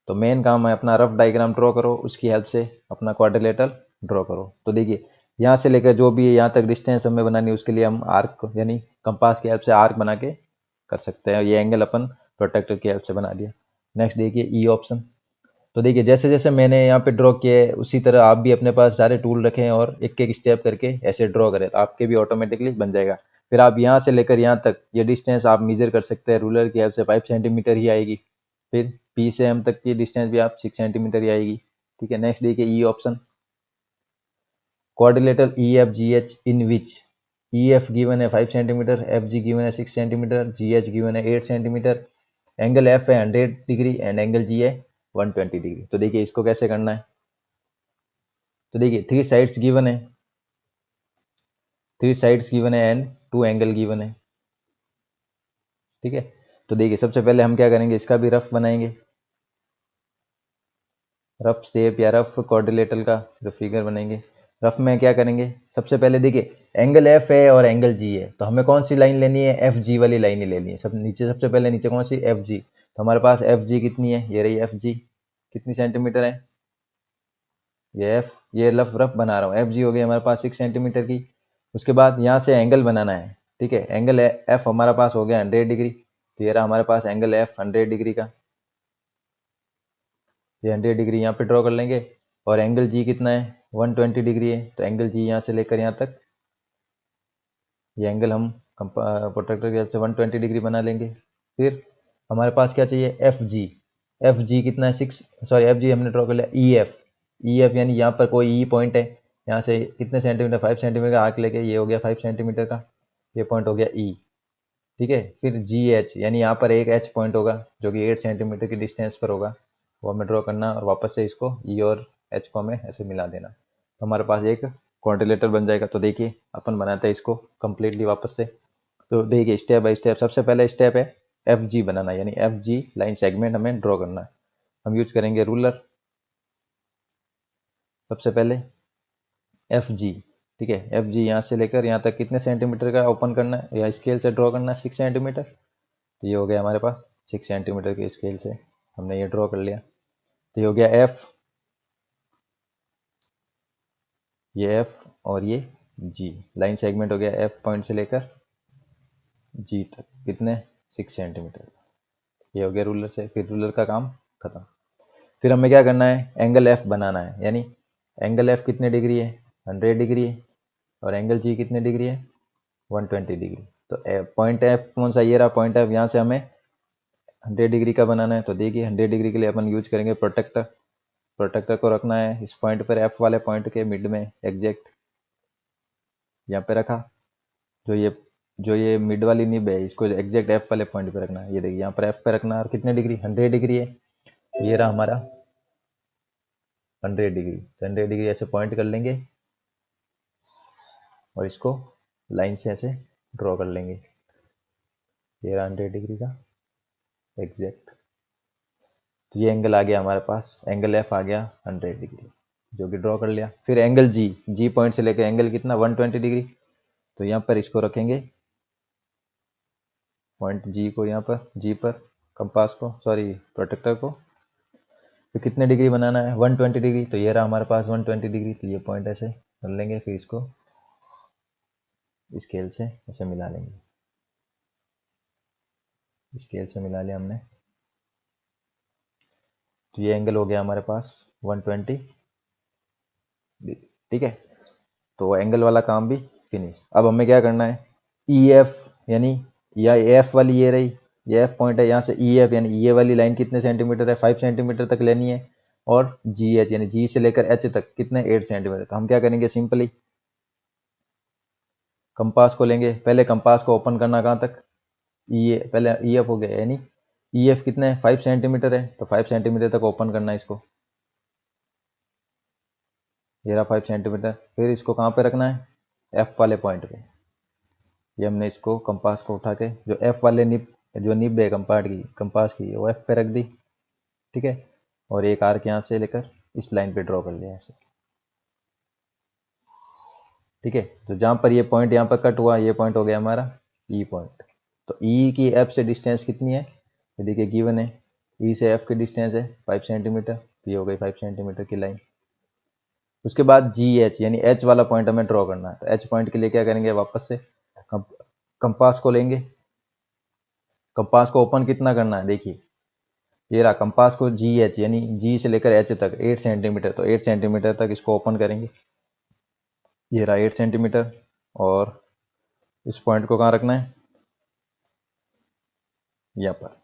तो मेन काम है अपना रफ डायग्राम ड्रॉ करो, उसकी हेल्प से अपना क्वाड्रिलेटरल ड्रॉ करो। तो देखिए यहाँ से लेकर जो भी यहाँ तक डिस्टेंस हमें बनानी है उसके लिए हम आर्क यानी कंपास की हेल्प से आर्क बना के कर सकते हैं। ये एंगल अपन प्रोटेक्टर की हेल्प से बना दिया। नेक्स्ट देखिए ई ऑप्शन। तो देखिए जैसे जैसे मैंने यहाँ पे ड्रॉ किया है उसी तरह आप भी अपने पास सारे टूल रखें और एक एक स्टेप करके ऐसे ड्रॉ करें, तो आपके भी ऑटोमेटिकली बन जाएगा। फिर आप यहाँ से लेकर यहाँ तक ये डिस्टेंस आप मेजर कर सकते हैं, रूलर की हेल्प से 5 सेंटीमीटर ही आएगी। फिर पी से एम तक की डिस्टेंस भी आप 6 सेंटीमीटर ही आएगी। ठीक है, नेक्स्ट देखिए E option, coordinator E F G H in which E F given है 5 सेंटीमीटर, एफ जी गिवन है 6 सेंटीमीटर, जी एच गिवन है 8 सेंटीमीटर, एंगल एफ है 100 डिग्री एंड एंगल जी है 120 डिग्री। तो देखिए इसको कैसे करना है। तो देखिए 3 साइड्स गिवन है, 3 साइड्स गिवन है एंड 2 एंगल गिवन है। ठीक है, तो देखिए सबसे पहले हम क्या करेंगे, इसका भी रफ बनाएंगे, रफ शेप या रफ क्वाड्रिलेटरल का जो फिगर बनाएंगे। रफ में क्या करेंगे, सबसे पहले देखिए एंगल एफ है और एंगल जी है, तो हमें कौन सी लाइन लेनी है, एफ जी वाली लाइन ही लेनी है। सब नीचे सबसे पहले नीचे कौन सी, एफ जी। तो हमारे पास एफ जी कितनी है, ये रही एफ जी, कितनी सेंटीमीटर है, ये एफ, ये रफ रफ बना रहा हूँ, एफ जी हो गई हमारे पास 6 सेंटीमीटर की। उसके बाद यहाँ से एंगल बनाना है। ठीक है, एंगल एफ हमारा पास हो गया 100 डिग्री, तो ये रहा हमारे पास एंगल एफ 100 डिग्री का, ये 100 डिग्री यहाँ पे ड्रॉ कर लेंगे। और एंगल जी कितना है, 120 डिग्री है, तो एंगल जी यहाँ से लेकर यहाँ तक ये एंगल हम प्रोट्रैक्टर की हेल्प से 120 डिग्री बना लेंगे। फिर हमारे पास क्या चाहिए, एफ जी, एफ जी कितना है 6, सॉरी एफ जी हमने ड्रॉ कर लिया, ई एफ, ई एफ यानी यहाँ पर कोई ई पॉइंट है, यहाँ से कितने सेंटीमीटर 5 सेंटीमीटर का आर्क लेके ये हो गया 5 सेंटीमीटर का, ये पॉइंट हो गया ई। ठीक है, फिर जी एच यानी यहाँ पर एक एच पॉइंट होगा जो कि 8 सेंटीमीटर की डिस्टेंस पर होगा, वो हमें ड्रॉ करना और वापस से इसको ई और एच को हमें ऐसे मिला देना, तो हमारे पास एक क्वाड्रिलेटर बन जाएगा। तो देखिए अपन बनाते हैं इसको कंप्लीटली वापस से। तो देखिए स्टेप बाय स्टेप, सबसे पहले स्टेप है एफ जी बनाना, यानी एफ जी लाइन सेगमेंट हमें ड्रॉ करना है। हम यूज करेंगे रूलर, सबसे पहले एफ जी। ठीक है, एफ जी यहाँ से लेकर यहाँ तक कितने सेंटीमीटर का ओपन करना है या स्केल से ड्रॉ करना है, 6 सेंटीमीटर। तो ये हो गया हमारे पास 6 सेंटीमीटर के स्केल से हमने ये ड्रॉ कर लिया। तो ये हो गया एफ, ये एफ और ये जी, लाइन सेगमेंट हो गया एफ पॉइंट से लेकर जी तक, कितने 6 सेंटीमीटर। ये हो गया रूलर से, फिर रूलर का काम खत्म। फिर हमें क्या करना है, एंगल एफ बनाना है, यानी एंगल एफ कितने डिग्री है, 100 डिग्री है, और एंगल जी कितने डिग्री है, 120 डिग्री। तो पॉइंट एफ कौन सा, ये रहा पॉइंट एफ, यहाँ से हमें 100 डिग्री का बनाना है। तो देखिए 100 डिग्री के लिए अपन यूज करेंगे प्रोटेक्टर, प्रोटेक्टर को रखना है इस पॉइंट पर, एफ वाले पॉइंट के मिड में एग्जैक्ट यहाँ पे रखा। जो ये मिड वाली निब है इसको एग्जैक्ट एफ वाले पॉइंट पे रखना है, ये देखिए यहाँ पर एफ पे रखना है, और कितने डिग्री, 100 डिग्री है, तो ये रहा हमारा 100 डिग्री। तो 100 डिग्री ऐसे पॉइंट कर लेंगे और इसको लाइन से ऐसे ड्रॉ कर लेंगे, ये रहा 100 डिग्री का एग्जैक्ट। तो ये एंगल आ गया हमारे पास, एंगल एफ आ गया 100 डिग्री जो कि ड्रॉ कर लिया। फिर एंगल जी, जी पॉइंट से लेकर एंगल कितना 120 डिग्री, तो यहाँ पर इसको रखेंगे पॉइंट जी को, यहाँ पर जी पर कंपास को, सॉरी प्रोटेक्टर को। तो कितने डिग्री बनाना है, 120 डिग्री, तो ये रहा हमारे पास 120 डिग्री। तो ये पॉइंट ऐसे कर लेंगे, फिर इसको स्केल से ऐसे मिला लेंगे, स्केल से मिला लिया हमने। तो ये एंगल हो गया हमारे पास 120 डिग्री। ठीक है, तो एंगल वाला काम भी फिनिश। अब हमें क्या करना है, ई एफ यानी या एफ वाली ये रही, ये एफ पॉइंट है, यहाँ से ई एफ यानी ये वाली लाइन कितने सेंटीमीटर है, 5 सेंटीमीटर तक लेनी है। और जी एच यानी जी से लेकर एच तक कितने, 8 सेंटीमीटर। तो हम क्या करेंगे, सिंपली कंपास को लेंगे, पहले कंपास को ओपन करना कहाँ तक, ई पहले ई एफ हो गया, यानी ई एफ कितने है, 5 सेंटीमीटर है, तो 5 सेंटीमीटर तक ओपन करना है इसको, ये रहा 5 सेंटीमीटर। फिर इसको कहाँ पे रखना है, एफ वाले पॉइंट पे। ये हमने इसको कंपास को उठा के जो एफ वाले निब, जो निब है कंपास की वो एफ पे रख दी। ठीक है, और एक आर्क यहाँ से लेकर इस लाइन पे ड्रॉ कर लिया ऐसे। ठीक है। तो जहाँ पर ये पॉइंट यहाँ पर कट हुआ, ये पॉइंट हो गया हमारा ई पॉइंट। तो ई की एफ से डिस्टेंस कितनी है, ये देखिए गिवन है, ई से एफ की डिस्टेंस है 5 सेंटीमीटर, तो ये हो गई 5 सेंटीमीटर की लाइन। उसके बाद जी एच यानी एच वाला पॉइंट हमें ड्रॉ करना है। तो एच पॉइंट के लिए क्या करेंगे, वापस से कंपास को लेंगे। कंपास को ओपन कितना करना है, देखिए ये रहा कंपास को जी एच यानी जी से लेकर एच तक 8 सेंटीमीटर, तो 8 सेंटीमीटर तक इसको ओपन करेंगे। ये रहा 8 सेंटीमीटर। और इस पॉइंट को कहाँ रखना है, यहाँ पर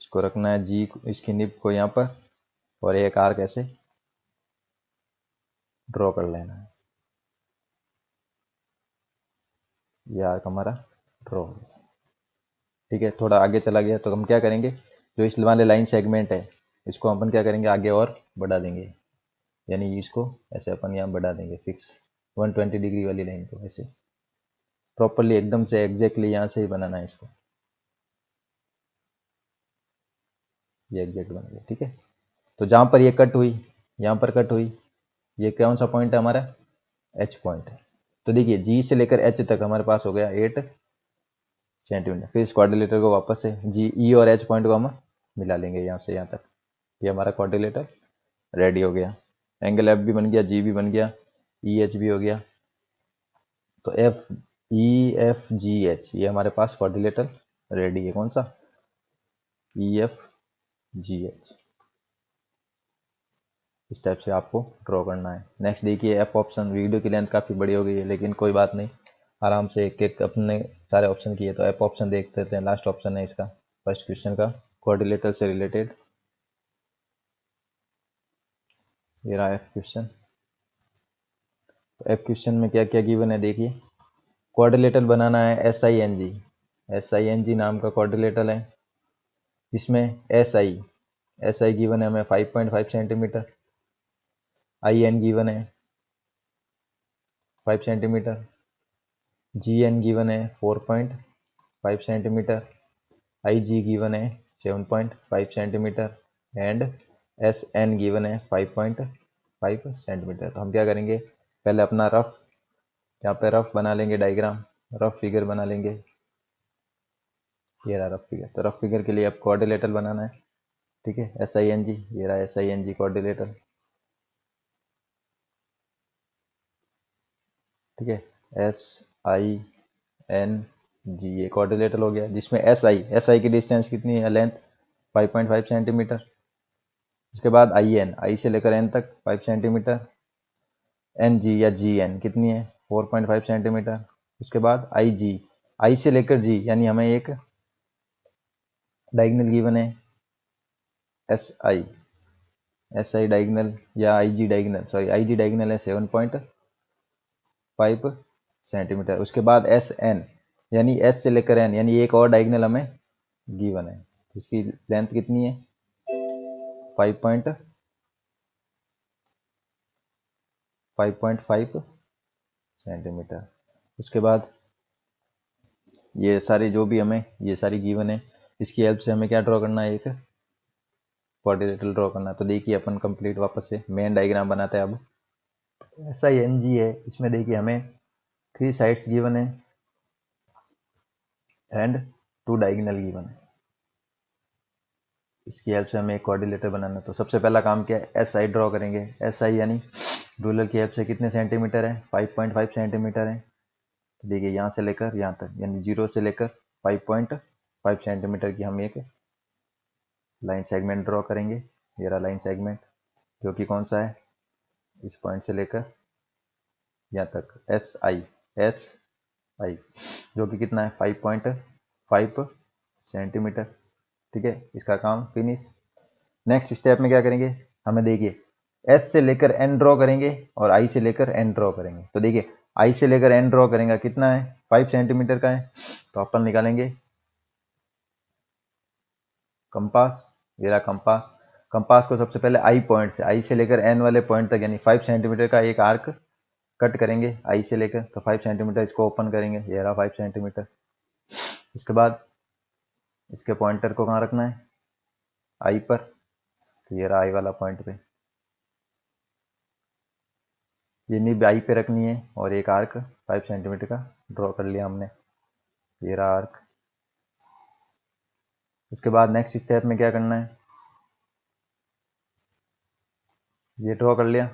इसको रखना है जी, इसकी निब को यहाँ पर, और एक आर्क ऐसे ड्रॉ कर लेना है। ये आर्क हमारा ड्रॉ हो गया। ठीक है, थोड़ा आगे चला गया तो हम क्या करेंगे, जो इस वाले लाइन सेगमेंट है इसको अपन क्या करेंगे, आगे और बढ़ा देंगे, यानी इसको ऐसे अपन यहाँ बढ़ा देंगे फिक्स 120 डिग्री वाली लाइन को, ऐसे प्रॉपरली एकदम से एग्जैक्टली यहाँ से ही बनाना है इसको। ये एग्जैक्ट बन गया। ठीक है, तो जहाँ पर ये कट हुई, यहाँ पर कट हुई, ये कौन सा पॉइंट है हमारा, एच पॉइंट है। तो देखिए जी से लेकर एच तक हमारे पास हो गया 8 सेंटीमीटर। फिर इस क्वाड्रिलेटर को वापस से जी ई और एच पॉइंट को हम मिला लेंगे यहाँ से यहाँ तक। ये हमारा क्वाड्रिलेटर रेडी हो गया। एंगल एफ भी बन गया, जी भी बन गया, ई एच भी हो गया। तो F E F G H ये हमारे पास क्वाड्रिलेटर रेडी है। कौन सा, ई एफ जी एच। इस टाइप से आपको ड्रॉ करना है। नेक्स्ट देखिए एफ ऑप्शन। वीडियो की लेंथ काफ़ी बड़ी हो गई है, लेकिन कोई बात नहीं, आराम से एक एक अपने सारे ऑप्शन किए। तो एफ ऑप्शन देख लेते हैं, लास्ट ऑप्शन है इसका फर्स्ट क्वेश्चन का, कोऑर्डिनेटर से रिलेटेड। ये रहा एफ क्वेश्चन। तो एफ क्वेश्चन में क्या क्या गिवन है देखिए। कोऑर्डिनेटर बनाना है S I N G, S I N G नाम का कोऑर्डिनेटर है। इसमें एस आई गिवन है हमें 5.5 सेंटीमीटर, आई एन गिवन है 5 सेंटीमीटर, जी एन गिवन है 4.5 सेंटीमीटर, आई जी गिवन है 7.5 centimetre and S N given है 5.5 सेंटीमीटर। तो हम क्या करेंगे, पहले अपना रफ यहाँ पे रफ बना लेंगे डायग्राम, रफ फिगर बना लेंगे। ये रहा रफ फिगर। तो रफ फिगर के लिए अब कोऑर्डिनेटर बनाना है। ठीक है, एस आई एन जी, ये रहा S I N G coordinator. ठीक है, एस आई एन जी ये कोऑर्डिनेटर हो गया, जिसमें एस आई की डिस्टेंस कितनी है, लेंथ 5.5 सेंटीमीटर। उसके बाद आई से लेकर एन तक 5 सेंटीमीटर, एन जी या जी एन कितनी है 4.5 सेंटीमीटर। उसके बाद आई से लेकर जी यानी हमें एक डायगोनल गिवन है एस आई डायगोनल या आई जी डायगोनल है 7.5 सेंटीमीटर। उसके बाद एस एन यानी एस से लेकर एन यानी एक और डायगोनल हमें गिवन है, इसकी लेंथ कितनी है 5.5 सेंटीमीटर। उसके बाद ये सारी जो भी हमें ये सारी गिवन है, इसकी हेल्प से हमें क्या ड्रॉ करना है, एक क्वाड्रिलेटरल ड्रॉ करना है। तो देखिए अपन कंप्लीट वापस से मेन डायग्राम बनाते हैं। अब ऐसा ही एन जी है, इसमें देखिए हमें 3 साइड्स गिवन है एंड 2 डायगोनल गिवन है। इसकी हेल्प से हमें एक कोऑर्डिनेटर बनाना है। तो सबसे पहला काम क्या है, एस आई ड्रॉ करेंगे। एस आई यानी रूलर की हेल्प से कितने सेंटीमीटर है 5.5 सेंटीमीटर है। तो देखिए यहाँ से लेकर यहाँ तक यानी 0 से लेकर 5.5 सेंटीमीटर की हम एक लाइन सेगमेंट ड्रॉ करेंगे। ये रहा लाइन सेगमेंट, जो कि कौन सा है, इस पॉइंट से लेकर यहाँ तक एस आई जो कि कितना है 5.5 सेंटीमीटर। ठीक है, इसका काम फिनिश। नेक्स्ट स्टेप में क्या करेंगे, हमें देखिए एस से लेकर एन ड्रॉ करेंगे और आई से लेकर एन ड्रॉ करेंगे। तो देखिए आई से लेकर एन ड्रॉ करेंगे, कितना है 5 सेंटीमीटर का है। तो अपन निकालेंगे कंपास। ये रहा कंपास। कंपास को सबसे पहले आई पॉइंट से, आई से लेकर एन वाले पॉइंट तक यानी 5 सेंटीमीटर का एक आर्क कट करेंगे आई से लेकर। तो 5 सेंटीमीटर इसको ओपन करेंगे, ये रहा 5 सेंटीमीटर। उसके बाद इसके पॉइंटर को कहाँ रखना है, आई पर। तो ये रहा आई वाला पॉइंट पे। ये निब आई पे रखनी है और एक आर्क 5 सेंटीमीटर का ड्रॉ कर लिया हमने, ये रहा आर्क। उसके बाद नेक्स्ट स्टेप में क्या करना है, ये ड्रॉ कर लिया,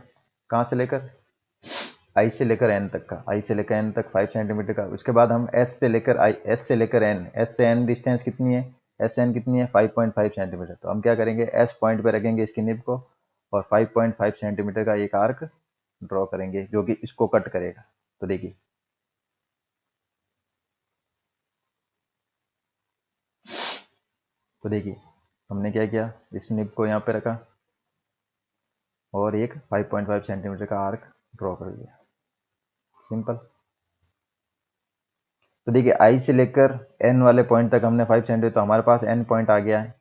कहाँ से लेकर, आई से लेकर एन तक का, आई से लेकर एन तक 5 सेंटीमीटर का। उसके बाद हम एस से लेकर आई, एस से लेकर एन, एस से एन डिस्टेंस कितनी है, एस एन कितनी है 5.5 सेंटीमीटर। तो हम क्या करेंगे, एस पॉइंट पे रखेंगे इसकी निब को और 5.5 सेंटीमीटर का एक आर्क ड्रॉ करेंगे जो कि इसको कट करेगा। तो देखिए हमने क्या किया, इस निब को यहाँ पे रखा और एक 5.5 सेंटीमीटर का आर्क ड्रॉ कर लिया, सिंपल। तो देखिए आई से लेकर एन वाले पॉइंट तक हमने 5 सेंटीमीटर, तो हमारे पास एन पॉइंट आ गया है।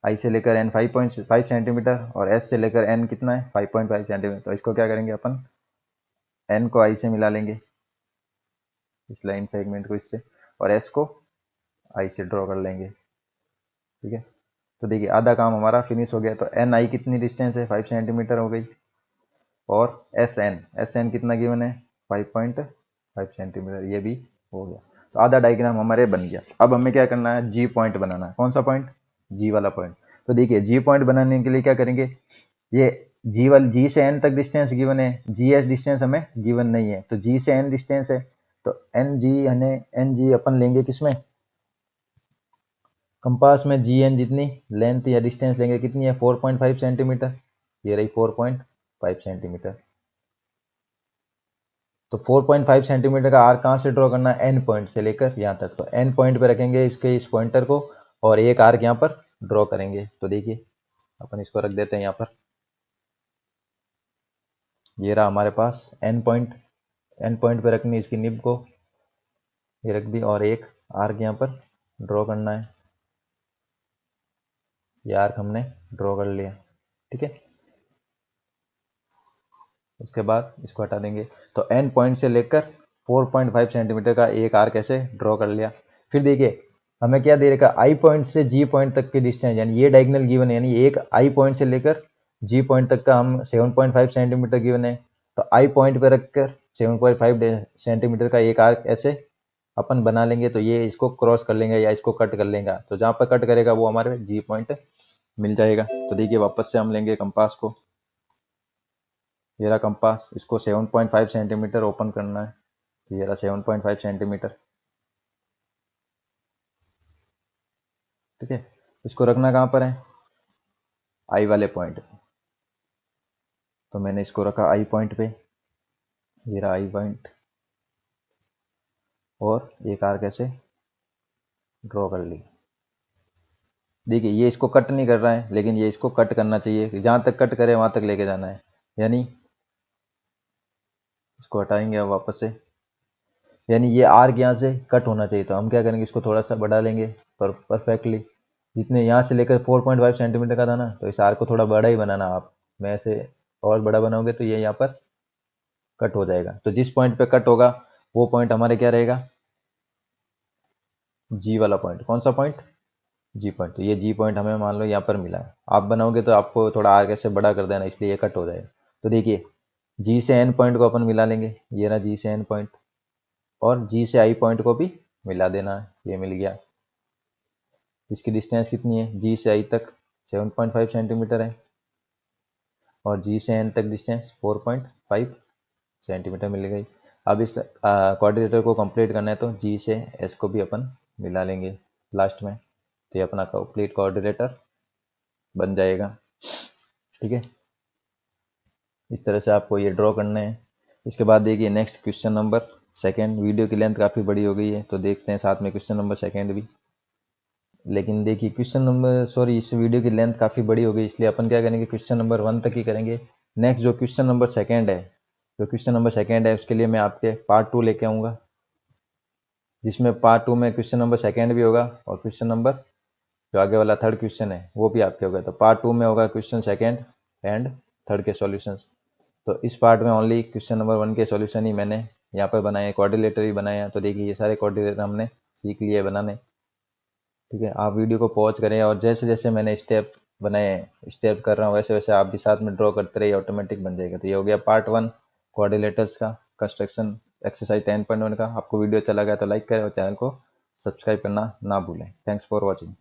आई से लेकर एन 5.5 सेंटीमीटर और एस से लेकर एन कितना है 5.5 सेंटीमीटर। तो इसको क्या करेंगे अपन, एन को आई से मिला लेंगे, इस लाइन सेगमेंट को इससे, और एस को आई से ड्रॉ कर लेंगे, ठीक है। तो देखिए आधा काम हमारा फिनिश हो गया। तो एन आई कितनी डिस्टेंस है 5 सेंटीमीटर हो गई, और एस एन कितना गिवन है 5.5 सेंटीमीटर, ये भी हो गया। तो आधा डायग्राम हमारे बन गया। अब हमें क्या करना है, जी पॉइंट बनाना है। कौन सा पॉइंट, जी वाला पॉइंट। तो देखिए जी पॉइंट बनाने के लिए क्या करेंगे, ये जी वाली, जी से एन तक डिस्टेंस गिवन है, जी एस डिस्टेंस हमें गिवन नहीं है, तो जी से एन डिस्टेंस है, तो एन जी हमें, एन जी अपन लेंगे किसमें, कंपास में। जी एन जितनी लेंथ या डिस्टेंस लेंगे कितनी है 4.5 सेंटीमीटर, ये रही 4.5 सेंटीमीटर। तो 4.5 सेंटीमीटर का आर्क कहाँ से ड्रॉ करना है, एन पॉइंट से लेकर यहाँ तक। तो एन पॉइंट पे रखेंगे इसके इस पॉइंटर को और एक आर्क यहाँ पर ड्रॉ करेंगे। तो देखिए अपन इसको रख देते हैं यहाँ पर, ये रहा हमारे पास एन पॉइंट। एन पॉइंट पे रखनी इसकी निब को, ये रख दी, और एक आर्क यहाँ पर ड्रॉ करना है, ये आर्क हमने ड्रॉ कर लिया, ठीक है। उसके बाद इसको हटा देंगे। तो एन पॉइंट से लेकर 4.5 सेंटीमीटर का एक आर्क ऐसे ड्रॉ कर लिया। फिर देखिए हमें क्या दे रखा, आई पॉइंट से जी पॉइंट तक की डिस्टेंस, यानी ये डायगोनल गिवन है, यानी एक आई पॉइंट से लेकर जी पॉइंट तक का हम 7.5 सेंटीमीटर गिवन है। तो आई पॉइंट पर रखकर 7.5 सेंटीमीटर का एक आर्क ऐसे अपन बना लेंगे। तो ये इसको क्रॉस कर लेंगे या इसको कट कर लेंगे, तो जहाँ पर कट करेगा वो हमारे जी पॉइंट मिल जाएगा। तो देखिए वापस से हम लेंगे कंपास को, ये रहा कंपास, इसको 7.5 सेंटीमीटर ओपन करना है, तो ये रहा 7.5 सेंटीमीटर, ठीक है। इसको रखना कहाँ पर है, आई वाले पॉइंट पे। तो मैंने इसको रखा आई पॉइंट पे, ये रहा आई पॉइंट, और एक आर्क ऐसे ड्रॉ कर ली। देखिए ये इसको कट नहीं कर रहा है, लेकिन ये इसको कट करना चाहिए, जहाँ तक कट करे वहाँ तक लेके जाना है, यानी इसको हटाएंगे अब वापस से, यानी ये आर्क यहाँ से कट होना चाहिए। तो हम क्या करेंगे, इसको थोड़ा सा बढ़ा लेंगे परफेक्टली, जितने यहाँ से लेकर 4.5 सेंटीमीटर का था ना, तो इस आर्क को थोड़ा बड़ा ही बनाना आप। मैं ऐसे और बड़ा बनाओगे तो ये यहाँ पर कट हो जाएगा। तो जिस पॉइंट पे कट होगा वो पॉइंट हमारे क्या रहेगा, जी वाला पॉइंट। कौन सा पॉइंट, जी पॉइंट। तो ये जी पॉइंट हमें मान लो यहाँ पर मिला है। आप बनाओगे तो आपको थोड़ा आर्क ऐसे बड़ा कर देना, इसलिए ये कट हो जाएगा। तो देखिए जी से एन पॉइंट को अपन मिला लेंगे, ये रहा जी से एन पॉइंट, और जी से आई पॉइंट को भी मिला देना है, ये मिल गया। इसकी डिस्टेंस कितनी है, जी से आई तक 7.5 सेंटीमीटर है, और जी से एन तक डिस्टेंस 4.5 सेंटीमीटर मिल गई। अब इस कोऑर्डिनेटर को कंप्लीट करना है, तो जी से एस को भी अपन मिला लेंगे लास्ट में, तो ये अपना कंप्लीट कोऑर्डिनेटर बन जाएगा, ठीक है। इस तरह से आपको ये ड्रॉ करना है। इसके बाद देखिए next question number second. Video की लेंथ काफ़ी बड़ी हो गई है, तो देखते हैं साथ में क्वेश्चन नंबर सेकंड भी। लेकिन देखिए क्वेश्चन नंबर, सॉरी, इस वीडियो की लेंथ काफ़ी बड़ी हो गई, इसलिए अपन क्या करेंगे, क्वेश्चन नंबर 1 तक ही करेंगे। नेक्स्ट जो क्वेश्चन नंबर सेकंड है, उसके लिए मैं आपके पार्ट 2 लेके आऊँगा, जिसमें पार्ट 2 में क्वेश्चन नंबर सेकंड भी होगा, और क्वेश्चन नंबर जो आगे वाला थर्ड क्वेश्चन है वो भी आपके होगा। तो पार्ट 2 में होगा क्वेश्चन सेकंड एंड थर्ड के सॉल्यूशंस। तो इस पार्ट में ओनली क्वेश्चन नंबर 1 के सॉल्यूशन ही मैंने यहाँ पर बनाए, कोऑर्डिनेटर ही बनाए हैं। तो देखिए ये सारे कोऑर्डिनेटर हमने सीख लिए बनाने, ठीक है। आप वीडियो को पॉज करें, और जैसे जैसे मैंने स्टेप बनाए, स्टेप कर रहा हूँ, वैसे वैसे आप भी साथ में ड्रॉ करते रहिए, ऑटोमेटिक बन जाएगा। तो ये हो गया पार्ट 1 क्वाड्रिलेटरल्स का कंस्ट्रक्शन एक्सरसाइज 10.1 का। आपको वीडियो अच्छा लगा तो लाइक करें और चैनल को सब्सक्राइब करना ना भूलें। Thanks for watching.